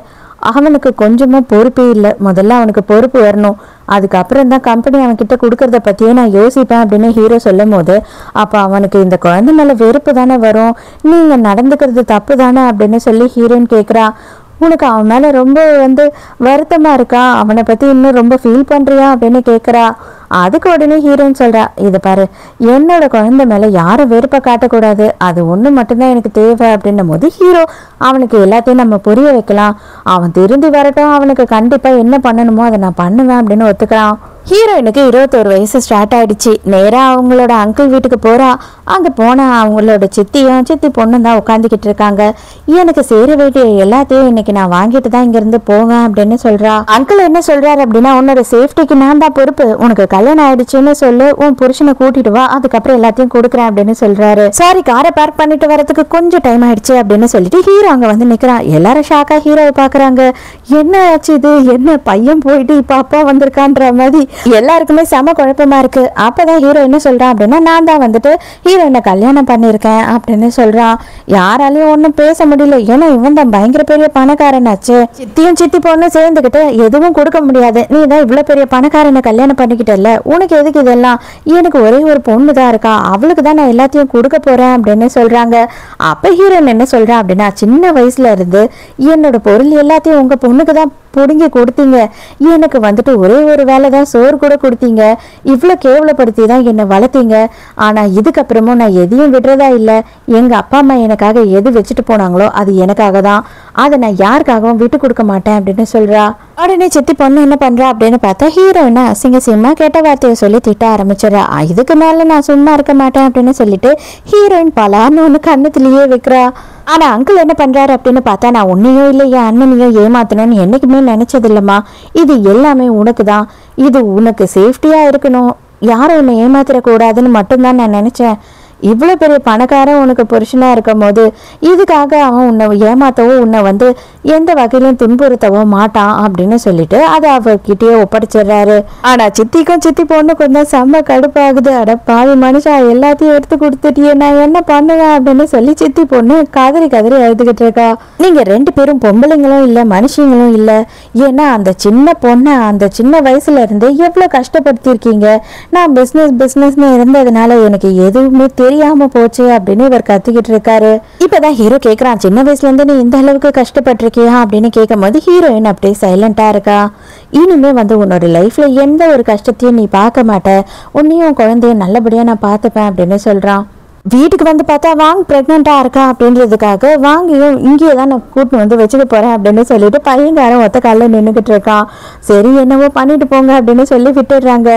அவனுக்கு கொஞ்சமும் பொறுப்பே இல்லை. முதல்ல அவனுக்கு பொறுப்பு வரணும், அதுக்கப்புறம் தான் கம்பெனி அவன்கிட்ட கொடுக்கறத பற்றியே நான் யோசிப்பேன் அப்படின்னு ஹீரோ சொல்லும் போது, அப்போ அவனுக்கு இந்த குழந்தை மேலே வெறுப்பு தானே வரும், நீங்கள் நடந்துக்கிறது தப்பு தானே அப்படின்னு சொல்லி ஹீரோயின் கேட்குறா. உனக்கு அவன் மேலே ரொம்ப வருத்தமாக இருக்கா, அவனை பற்றி இன்னும் ரொம்ப ஃபீல் பண்ணுறியா அப்படின்னு கேட்குறா. அதுக்கு உடனே ஹீரோயின் சொல்கிறா, இது பாரு, என்னோட குழந்தை மேலே யாரும் வெறுப்பை காட்டக்கூடாது, அது ஒன்று மட்டும்தான் எனக்கு தேவை அப்படின்னும் போது ஹீரோ அவனுக்கு எல்லாத்தையும் நம்ம புரிய வைக்கலாம், அவன் திருந்தி வரட்டும், அவனுக்கு கண்டிப்பாக என்ன பண்ணணுமோ அதை நான் பண்ணுவேன் அப்படின்னு ஒத்துக்கிறான். ஹீரோயினுக்கு 21 வயசு ஸ்டார்ட் ஆகிடுச்சு. நேராக அவங்களோட அங்கிள் வீட்டுக்கு போகிறா. அங்கே போனால் அவங்களோட சித்தி பொண்ணும் தான் உட்காந்துக்கிட்டு இருக்காங்க. எனக்கு சேர வேண்டிய எல்லாத்தையும் இன்னைக்கு நான் வாங்கிட்டு தான் இங்கேருந்து போவேன் அப்படின்னு சொல்கிறா. அங்கிள் என்ன சொல்கிறாரு அப்படின்னா, உன்னோட சேஃப்டிக்கு நான் தான் பொறுப்பு, உனக்கு கல்யாணம் ஆயிடுச்சுன்னு சொல்லு, உன் புருஷனை கூட்டிட்டு வா, அதுக்கப்புறம் எல்லாத்தையும் கொடுக்குறேன் அப்படின்னு சொல்கிறாரு. சாரி, காரை பார்க் பண்ணிட்டு வரதுக்கு கொஞ்சம் டைம் ஆயிடுச்சு அப்படின்னு சொல்லிட்டு ஹீரோ அங்கே வந்து நிற்கிறான். எல்லாரும் ஷாக்காக ஹீரோவை பார்க்குறாங்க. என்ன ஆச்சு இது, என்ன பையன் போயிட்டு இப்போ அப்பா வந்திருக்கான்ற மாதிரி எல்லாருக்குமே செம குழப்பமா இருக்கு. அப்பதான் ஹீரோ என்ன சொல்றான் அப்படின்னா, நான் தான் ஹீரோயினை கல்யாணம் பண்ணிருக்கேன் அப்படின்னு சொல்றான். யாராலையும் ஒன்னும் பேச முடியல, ஏன்னா இவன் தான் பயங்கர பெரிய பணக்காரனாச்சு. சித்தியும் சித்தி பொண்ணும் சேர்ந்துக்கிட்டு எதுவும் கொடுக்க முடியாது, நீ தான் இவ்வளவு பெரிய பணக்காரனை கல்யாணம் பண்ணிக்கிட்டல, உனக்கு எதுக்கு இதெல்லாம், எனக்கு ஒரே ஒரு பொண்ணு தான் இருக்கா, அவளுக்கு தான் நான் எல்லாத்தையும் கொடுக்க போறேன் அப்படின்னு சொல்றாங்க. அப்ப ஹீரோயின் என்ன சொல்றான் அப்படின்னா, சின்ன வயசுல இருந்து என்னோட பொருள் எல்லாத்தையும் உங்க பொண்ணுக்கு தான் பிடுங்கி கொடுத்தீங்க, எனக்கு ஒரே ஒரு வேலை தான் சோறு கூட கொடுத்தீங்க, இவ்வளோ கேவலப்படுத்தி தான் என்னை வளர்த்தீங்க, ஆனால் இதுக்கப்புறமும் நான் எதையும் விடுறதா இல்லை, எங்கள் அப்பா அம்மா எனக்காக எது வச்சுட்டு போனாங்களோ அது எனக்காக தான், அதை நான் யாருக்காகவும் விட்டு கொடுக்க மாட்டேன் அப்படின்னு சொல்கிறா. உடனே சித்தி பொண்ணு என்ன பண்ணுறா அப்படின்னு பார்த்தா, ஹீரோயினை அசிங்கமா கெட்ட வார்த்தையை சொல்லி திட்ட ஆரம்பிச்சிடறா. இதுக்கு மேலே நான் சும்மா இருக்க மாட்டேன் அப்படின்னு சொல்லிட்டு ஹீரோயின் பலான்னு ஒன்று கண்ணத்துலேயே வைக்கிறா. ஆனா அங்கிள் என்ன பண்றாரு அப்படின்னு பார்த்தா, நான் உன்னையோ இல்லை என் அண்ணனையோ ஏமாத்தணும்னு என்னைக்குமே நினைச்சது இல்லம்மா, இது எல்லாமே உனக்கு தான், இது உனக்கு சேஃப்டியா இருக்கணும், யாரும் உன்னை ஏமாத்திடக்கூடாதுன்னு மட்டும்தான் நான் நினைச்சேன், இவ்வளோ பெரிய பணக்காரன் உனக்கு புருஷனா இருக்கும் போது இதுக்காக அவன் உன்னை ஏமாத்தவோ உன்னை எந்த வகையிலும் துன்புறுத்தவோ மாட்டான் அப்படின்னு சொல்லிட்டு அதை அவர்கிட்டயே ஒப்படைச்சிடுறாரு. ஆனா சித்திக்கும் சித்தி பொண்ணுக்கும் தான் செம்ம கடுப்பாகுது. அட பாவி மனுஷா, எல்லாத்தையும் எடுத்து கொடுத்துட்டியே, நான் என்ன பண்ணுவேன் அப்படின்னு சொல்லி சித்தி பொண்ணு கதறி எழுதுகிட்டு இருக்கா. நீங்க 2 பேரும் பொம்பளைங்களும் இல்லை மனுஷங்களும் இல்லை, ஏன்னா அந்த சின்ன பொண்ணை அந்த சின்ன வயசுல இருந்து எவ்வளவு கஷ்டப்படுத்திருக்கீங்க, நான் பிஸ்னஸ்னு இருந்ததுனால எனக்கு எதுவுமே தெரியாம போச்சு அப்படின்னு இவர் கத்திக்கிட்டு இருக்காரு. இப்பதான் ஹீரோ கேக்குறான், சின்ன வயசுல இருந்து நீ இந்த அளவுக்கு கஷ்டப்பட்டிருக்கியா அப்படின்னு கேட்கும் போது ஹீரோயின் அப்படியே சைலண்டா இருக்கா. இனிமே உன்னோட லைஃப்ல எந்த ஒரு கஷ்டத்தையும் நீ பார்க்க மாட்ட, உன்னையும் குழந்தைய நல்லபடியா நான் பார்த்துப்பேன் அப்படின்னு சொல்றான். வீட்டுக்கு பார்த்தா வாங்க பிரெக்னெண்டா இருக்கா அப்படின்றதுக்காக வாங்கியும் இங்கேயே தான் நான் கூட்டின்னு வச்சுக்க போறேன் அப்படின்னு சொல்லிட்டு பையன்காரன் ஒத்த காலில் நின்றுக்கிட்டு இருக்கான். சரி என்னவோ பண்ணிட்டு போங்க அப்படின்னு சொல்லி விட்டுடுறாங்க.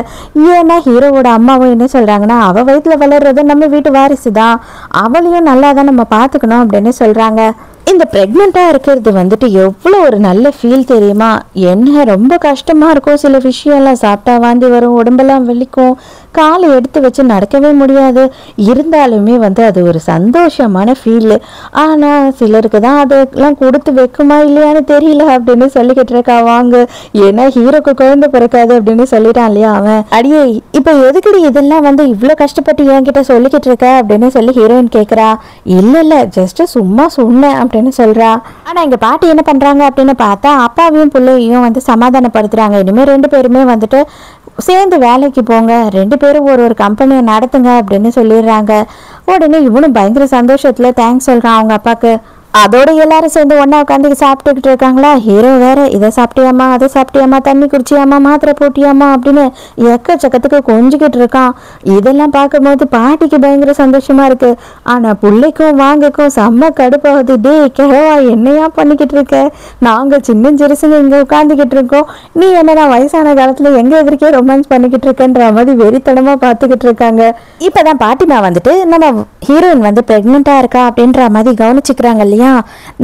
ஏன்னா ஹீரோவோட அம்மாவும் என்ன சொல்றாங்கன்னா, அவ வயிற்றுல வளர்றது நம்ம வீட்டு வாரிசு தான், அவளையும் நல்லா தான் நம்ம பார்த்துக்கணும் அப்படின்னு சொல்றாங்க. இந்த ப்ரெக்னெண்ட்டாக இருக்கிறது எவ்வளோ ஒரு நல்ல ஃபீல் தெரியுமா, என்ன ரொம்ப கஷ்டமாக இருக்கும், சில விஷயம்லாம் சாப்பிட்டா வாந்தி வரும், உடம்பெல்லாம் வலிக்கும், காலை எடுத்து வச்சு நடக்கவே முடியாது, இருந்தாலுமே அது ஒரு சந்தோஷமான ஃபீல். ஆனால் சிலருக்கு தான் அதெல்லாம் கொடுத்து வைக்குமா இல்லையான்னு தெரியல அப்படின்னு சொல்லிக்கிட்டு இருக்கா. வாங்க, ஏன்னா ஹீரோக்கு குழந்தை பிறக்காது அப்படின்னு சொல்லிட்டான் இல்லையா அவன். அடியே இப்போ எதுக்கடி இதெல்லாம் இவ்வளோ கஷ்டப்பட்டு என்கிட்ட சொல்லிக்கிட்டு இருக்க அப்படின்னு சொல்லி ஹீரோயின் கேட்குறா. இல்லை ஜஸ்ட் சும்மா சொன்னேன் அப்படின்னு சொல்றா. ஆனா எங்க பாட்டி என்ன பண்றாங்க அப்படின்னு பார்த்தா, அப்பாவையும் பிள்ளையும் சமாதானப்படுத்துறாங்க. இனிமே 2 பேருமே சேர்ந்து வேலைக்கு போங்க, 2 பேரும் ஒரு கம்பெனியை நடத்துங்க அப்படின்னு சொல்லிடுறாங்க. உடனே இவனும் பயங்கர சந்தோஷத்துல தேங்க்ஸ் சொல்றான் அவங்க அப்பாக்கு. அதோட எல்லாரும் சேர்ந்து ஒன்னா உட்காந்து சாப்பிட்டுக்கிட்டு இருக்காங்களா. ஹீரோ வேற, இதை சாப்பிட்டியாமா அதை சாப்பிட்டியாமா, தண்ணி குடிச்சியாமா, மாத்திரை போட்டியாமா அப்படின்னு எக்கச்சக்கத்துக்கு கொஞ்சிக்கிட்டு இருக்கான். இதெல்லாம் பார்க்கும்போது பாட்டிக்கு பயங்கர சந்தோஷமா இருக்கு. ஆனா பிள்ளைக்கும் வாங்கக்கும் செம்ம கடுப்பாகுது. டே கிழவா, என்னையா பண்ணிக்கிட்டு இருக்க, நாங்க சின்ன சிறுசுங்க இங்க உட்காந்துக்கிட்டு இருக்கோம், நீ என்னடா வயசான காலத்துல எங்க எதிர்க்கே ரொமான்ஸ் பண்ணிக்கிட்டு இருக்கன்ற மாதிரி வெறித்தனமா பார்த்துக்கிட்டு இருக்காங்க. இப்பதான் பாட்டிமா நம்ம ஹீரோயின் பிரெக்னெண்டா இருக்கா அப்படின்ற மாதிரி கவனிச்சுக்கிறாங்க இல்லையா.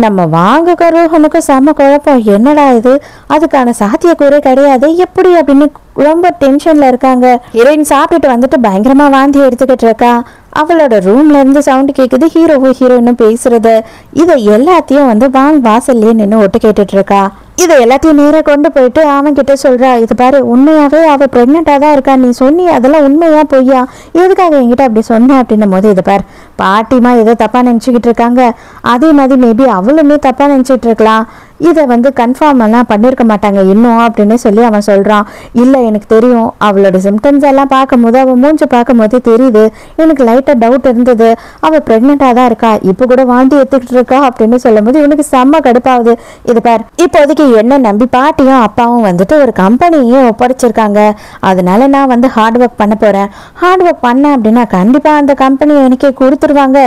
நம்ம வாங்க ரோஹனுக்கு செம்ம குழப்பம், என்னடா இது, அதுக்கான சாத்தியக்கூறே கிடையாது, எப்படி அப்படின்னு ரொம்ப டென்ஷன்ல இருக்காங்க. ஹீரோயின் சாப்பிட்டுட்டு பயங்கரமா வாந்தி எடுத்துக்கிட்டு இருக்கா. அவளோட ரூம்ல இருந்து சவுண்ட் கேக்குது, ஹீரோவும் ஹீரோயினும் பேசுறது. இதை எல்லாத்தையும் வாசல்லே நின்று ஒட்டு கேட்டுட்டு இருக்கா. இதை எல்லாத்தையும் நேராக கொண்டு போயிட்டு அவன் கிட்ட சொல்றா, இது பாரு, உண்மையாவே அவ பிரெக்னெண்டா தான் இருக்கா, நீ சொன்னி அதெல்லாம் உண்மையா பொய்யா, எதுக்காக என்கிட்ட அப்படி சொன்ன அப்படின்னும் போது, இது பாரு, பாட்டிமா ஏதோ தப்பா நினைச்சுக்கிட்டு இருக்காங்க, அதே மாதிரி மேபி அவளுமே தப்பா நினைச்சிட்டு இருக்கலாம், இதை வந்து கன்ஃபார்ம் எல்லாம் பண்ணியிருக்க மாட்டாங்க இன்னும் அப்படின்னு சொல்லி அவன் சொல்கிறான். இல்லை எனக்கு தெரியும், அவளோட சிம்டம்ஸ் எல்லாம் பார்க்கும்போது அவள் மூஞ்சி பார்க்கும்போது தெரியுது, எனக்கு லைட்டாக டவுட் இருந்தது, அவள் ப்ரெக்னெண்ட்டாக தான் இருக்கா, இப்போ கூட வாந்தி எடுத்துக்கிட்டு இருக்கா அப்படின்னு சொல்லும்போது இவனுக்கு செம்ம கடுப்பாகுது. இது பார், இப்போதைக்கு என்ன நம்பி பாட்டியும் அப்பாவும் வந்துட்டு ஒரு கம்பெனியே ஒப்படைச்சிருக்காங்க, அதனால நான் வந்து ஹார்ட் ஒர்க் பண்ண போகிறேன். ஹார்ட் ஒர்க் பண்ணேன் அப்படின்னா கண்டிப்பாக அந்த கம்பெனி எனக்கே கொடுத்துருவாங்க,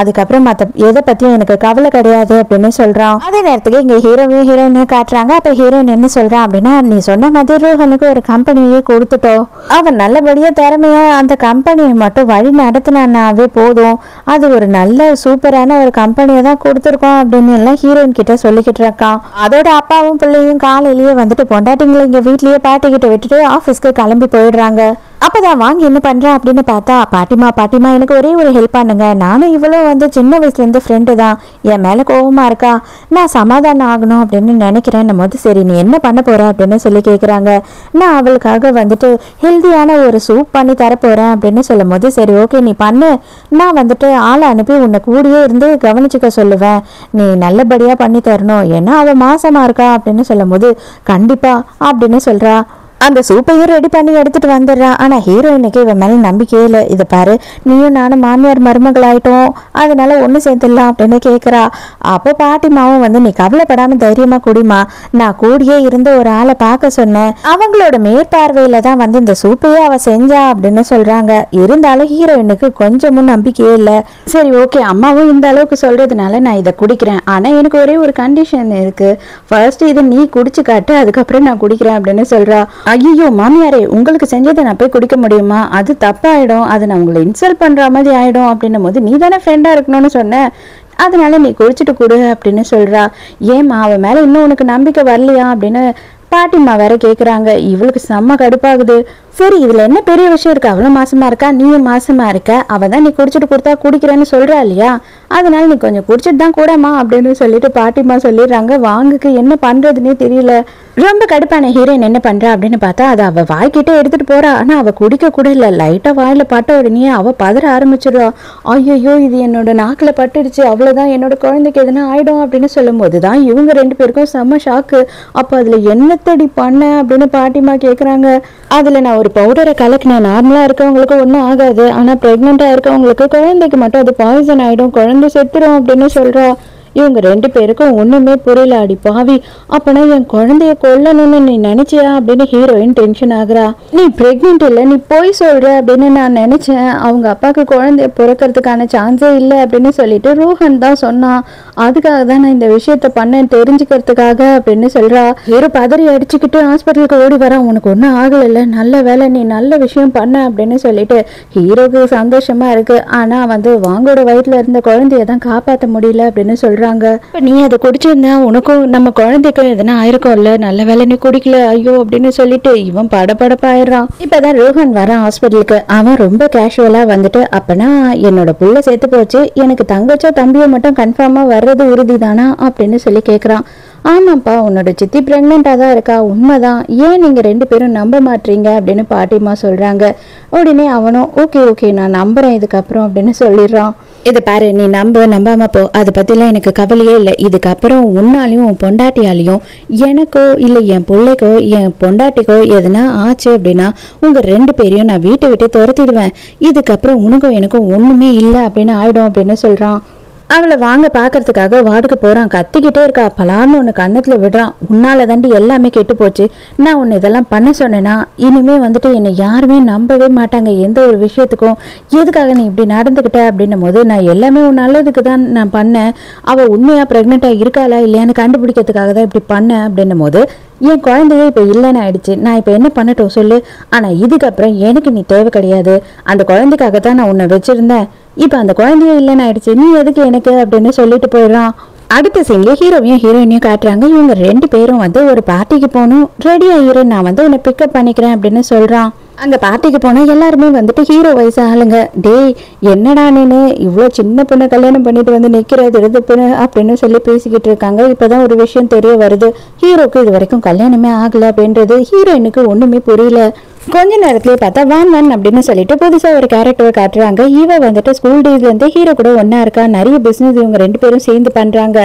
அதுக்கப்புறம் மற்ற எதை பற்றியும் எனக்கு கவலை கிடையாது அப்படின்னு சொல்கிறான். அதே நேரத்துக்கு இங்கே ஹீரோயினை காட்டுறாங்க. அப்போ ஹீரோயின் என்ன சொல்கிறான் அப்படின்னா, நீ சொன்ன மாதிரி ரோஹனுக்கு ஒரு கம்பெனியே கொடுத்துட்டோம், அவன் நல்லபடியாக திறமையா அந்த கம்பெனியை மட்டும் வழி நடத்தினாவே போதும், அது ஒரு நல்ல சூப்பரான ஒரு கம்பெனியை தான் கொடுத்துருக்கோம் அப்படின்னு எல்லாம் ஹீரோயின் கிட்ட சொல்லிக்கிட்டு இருக்கான். அதோட அப்பாவும் பிள்ளையும் காலையிலேயே வந்துட்டு பொண்டாட்டிங்களை இங்கே வீட்லேயே பாட்டிக்கிட்ட விட்டுட்டு ஆஃபீஸ்க்கு கிளம்பி போயிடுறாங்க. அப்போதான் வாங்கி என்ன பண்ணுறேன் அப்படின்னு பார்த்தா, பாட்டிமா எனக்கு ஒரே ஒரு ஹெல்ப் பண்ணுங்க, நானும் இவ்வளோ வந்து சின்ன வயசுலேருந்து ஃப்ரெண்டு தான், என் மேலே கோபமாக இருக்கா, நான் சமாதானம் ஆகணும் அப்படின்னு நினைக்கிறேன். நம்ம வந்து சரி நீ என்ன பண்ண போகிற அப்படின்னு சொல்லி கேட்குறாங்க. நான் அவளுக்காக வந்துட்டு ஹெல்த்தியான ஒரு சூப் பண்ணி தரப்போகிறேன் அப்படின்னு சொல்லும் போது சரி ஓகே நீ பண்ணு, நான் வந்துட்டு ஆளை அனுப்பி உன்னை கூடியே இருந்து கவனிச்சுக்க சொல்லுவேன், நீ நல்லபடியாக பண்ணி தரணும், ஏன்னா அவள் மாசமாக இருக்கா அப்படின்னு சொல்லும் போது கண்டிப்பா அப்படின்னு சொல்கிறா. அந்த சூப்பையும் ரெடி பண்ணி எடுத்துட்டு வந்துடுறான். ஆனால் ஹீரோயினுக்கு இவன் மேலே நம்பிக்கையே இல்லை. இதை பாரு, நீயும் நானும் மாமியார் மருமகள் ஆயிட்டோம், அதனால ஒன்று சேர்ந்துடலாம் அப்படின்னு கேட்குறா. அப்போ பாட்டிமாவும் வந்து நீ கவலைப்படாமல் தைரியமாக குடிமா, நான் கூடியே இருந்து ஒரு ஆளை பார்க்க சொன்னேன், அவங்களோட மேற்பார்வையில தான் வந்து இந்த சூப்பையே அவ செஞ்சா அப்படின்னு சொல்றாங்க. இருந்தாலும் ஹீரோயினுக்கு கொஞ்சமும் நம்பிக்கையே இல்லை. சரி ஓகே, அம்மாவும் இந்த அளவுக்கு சொல்றதுனால நான் இதை குடிக்கிறேன், ஆனால் எனக்கு ஒரே ஒரு கண்டிஷன் இருக்கு, ஃபர்ஸ்ட் இதை நீ குடிச்சு காட்டு, அதுக்கப்புறம் நான் குடிக்கிறேன் அப்படின்னு சொல்றா. ஐயோ மாமியாரே, உங்களுக்கு செஞ்சதை நான் போய் குடிக்க முடியுமா, அது தப்பாயிடும், அது நான் உங்களை இன்சல்ட் பண்ற மாதிரி ஆயிடும் அப்படின்னும் போது நீ தானே ஃப்ரெண்டா இருக்கணும்னு சொன்ன, அதனால நீ குடிச்சிட்டு கொடு அப்படின்னு சொல்றா. ஏமா அவன் மேல இன்னும் உனக்கு நம்பிக்கை வரலையா அப்படின்னு பாட்டிம்மா வேற கேக்குறாங்க. இவளுக்கு செம்ம கடுப்பாகுது. சரி இதுல என்ன பெரிய விஷயம் இருக்கு, அவளும் மாசமா இருக்கா, நீயும் மாசமா இருக்க, அவ தான் நீ குடிச்சிட்டு கொடுத்தா குடிக்கிறேன்னு சொல்றா இல்லையா, அதனால நீ கொஞ்சம் குடிச்சிட்டு தான் கூடமா அப்படின்னு சொல்லிட்டு பாட்டிம்மா சொல்லிடுறாங்க. வாங்குக்கு என்ன பண்றதுன்னே தெரியல. ரொம்ப கடுப்பான ஹீரோயின் என்ன பண்றா அப்படின்னு பார்த்தா, அதை அவ வாய்க்கிட்டே எடுத்துட்டு போறா. ஆனா அவ குடிக்க கூட இல்லை, லைட்டா வாயில பட்ட உடனே அவ பதற ஆரம்பிச்சிடுறா. ஐயோ இது என்னோட நாக்குல பட்டுடுச்சு, அவ்வளவுதான் என்னோட குழந்தைக்கு எதுனா ஆயிடும் அப்படின்னு சொல்லும் போதுதான் இவங்க ரெண்டு பேருக்கும் செம்ம ஷாக்கு. அப்ப அதுல என்னத்தடி பண்ண அப்படின்னு பாட்டிமா கேக்குறாங்க. அதுல நான் ஒரு பவுடரை கலக்கினேன், நார்மலா இருக்கவங்களுக்கு ஒன்றும் ஆகாது, ஆனா பிரெக்னெண்டா இருக்கவங்களுக்கு குழந்தைக்கு மட்டும் அது பாய்சன் ஆயிடும், குழந்தை செத்துரும் அப்படின்னு சொல்றா. இவங்க ரெண்டு பேருக்கும் ஒண்ணுமே புரியல. அடி பாவி, அப்பனா என் குழந்தைய கொல்லணும்னு நீ நினைச்சியா அப்படின்னு ஹீரோயின் டென்ஷன் ஆகுறா. நீ பிரெக்னென்ட் இல்லை, நீ போய் சொல்ற அப்படின்னு நான் நினைச்சேன், அவங்க அப்பாவுக்கு குழந்தைய பிறக்கிறதுக்கான சான்ஸே இல்லை அப்படின்னு சொல்லிட்டு ரோஹன் தான் சொன்னான், அதுக்காக தான் நான் இந்த விஷயத்த பண்ணேன் தெரிஞ்சுக்கிறதுக்காக அப்படின்னு சொல்றா. ஹீரோ பதறி அடிச்சுக்கிட்டு ஹாஸ்பிட்டலுக்கு ஓடி வரான். உனக்கு ஒன்றும் ஆகலை, நல்ல வேலை, நீ நல்ல விஷயம் பண்ண அப்படின்னு சொல்லிட்டு ஹீரோக்கு சந்தோஷமா இருக்கு. ஆனா வந்து வாங்கோட வயிற்றுல இருந்த குழந்தைய தான் காப்பாற்ற முடியல அப்படின்னு சொல்ற. நீ அதை குடிச்சிருந்தா உனக்கும் நம்ம குழந்தைக்கும் எதனா ஆயிருக்கும்ல, நல்ல வேலை நீ குடிக்கல, ஐயோ அப்படின்னு சொல்லிட்டு இவன் படபடப்பாயிடுறான். இப்பதான் ரோஹன் வரான் ஹாஸ்பிட்டலுக்கு. அவன் ரொம்ப கேஷுவலா வந்துட்டு, அப்பனா என்னோட புள்ள செத்து போச்சு, எனக்கு தங்கச்சோ தம்பியோ மட்டும் கன்ஃபார்மா வர்றது உறுதி தானா அப்படின்னு சொல்லி கேட்குறான். ஆமாப்பா, உன்னோட சித்தி பிரெக்னெண்டா தான் இருக்கா, உண்மைதான், ஏன் நீங்க ரெண்டு பேரும் நம்ப மாட்டீங்க அப்படின்னு பாட்டிமா சொல்றாங்க. உடனே அவனும் ஓகே நான் நம்புறேன் இதுக்கப்புறம் அப்படின்னு சொல்லிடுறான். இதை பாரு, நீ நம்பாம போ, அதை பத்திலாம் எனக்கு கவலையே இல்லை, இதுக்கப்புறம் உன்னாலையும் உன் பொண்டாட்டியாலையும் எனக்கோ இல்லை என் பிள்ளைக்கோ என் பொண்டாட்டிக்கோ எதுனா ஆச்சு அப்படின்னா உங்க ரெண்டு பேரையும் நான் வீட்டை விட்டு துரத்திடுவேன், இதுக்கப்புறம் உனக்கும் எனக்கும் ஒண்ணுமே இல்லை அப்படின்னு ஆயிடும் அப்படின்னு சொல்றான். அவளை வாங்க பாக்குறதுக்காக வார்டுக்கு போறான். கத்திக்கிட்டே இருக்கா. பலான்னு ஒன்று கண்ணத்துல விடுறான். உன்னால தாண்டி எல்லாமே கெட்டு போச்சு, நான் உன்னை இதெல்லாம் பண்ண சொன்னேன்னா இனிமே வந்துட்டு என்னை யாருமே நம்பவே மாட்டாங்க எந்த ஒரு விஷயத்துக்கும், எதுக்காக நீ இப்படி நடந்துக்கிட்ட அப்படின்னும் போது நான் எல்லாமே உன் நல்லதுக்கு தான் நான் பண்ணேன், அவள் உண்மையா பிரெக்னெண்டா இருக்காளா இல்லையான்னு கண்டுபிடிக்கிறதுக்காக தான் இப்படி பண்ணேன் அப்படின்னும் போது என் குழந்தையே இப்போ இல்லைன்னு ஆயிடுச்சு, நான் இப்போ என்ன பண்ணட்டும் சொல்லு, ஆனால் இதுக்கப்புறம் எனக்கு நீ தேவை கிடையாது, அந்த குழந்தைக்காக தான் நான் உன்னை வச்சிருந்தேன், இப்போ அந்த குழந்தையே இல்லைன்னு ஆயிடுச்சு, நீ எதுக்கு எனக்கு அப்படின்னு சொல்லிட்டு போயிடுறான். அடுத்த சீன்ல ஹீரோவையும் ஹீரோயினையும் காட்டுறாங்க. இவங்க ரெண்டு பேரும் வந்து ஒரு பார்ட்டிக்கு போகணும், ரெடி ஆகிரு, நான் வந்து உன்னை பிக்கப் பண்ணிக்கிறேன் அப்படின்னு சொல்றான். அங்க பார்ட்டிக்கு போனா எல்லாருமே வந்துட்டு ஹீரோ வயசு ஆளுங்க. டேய் என்னடா நீனு இவ்வளோ சின்ன பொண்ணு கல்யாணம் பண்ணிட்டு வந்து நிக்கிறது எடுத்துப்புன்னு அப்படின்னு சொல்லி பேசிக்கிட்டு இருக்காங்க. இப்பதான் ஒரு விஷயம் தெரிய வருது, ஹீரோக்கு இது வரைக்கும் கல்யாணமே ஆகல அப்படின்றது. ஹீரோயினுக்கு ஒண்ணுமே புரியல. கொஞ்ச நேரத்திலேயே பார்த்தா வான் அப்படின்னு சொல்லிட்டு புதுசா ஒரு கேரக்டர் காட்டுறாங்க. இவ வந்துட்டு ஸ்கூல் டேஸ்ல இருந்து ஹீரோ கூட ஒன்னா இருக்கா, நிறைய பிசினஸ் இவங்க ரெண்டு பேரும் சேர்ந்து பண்றாங்க.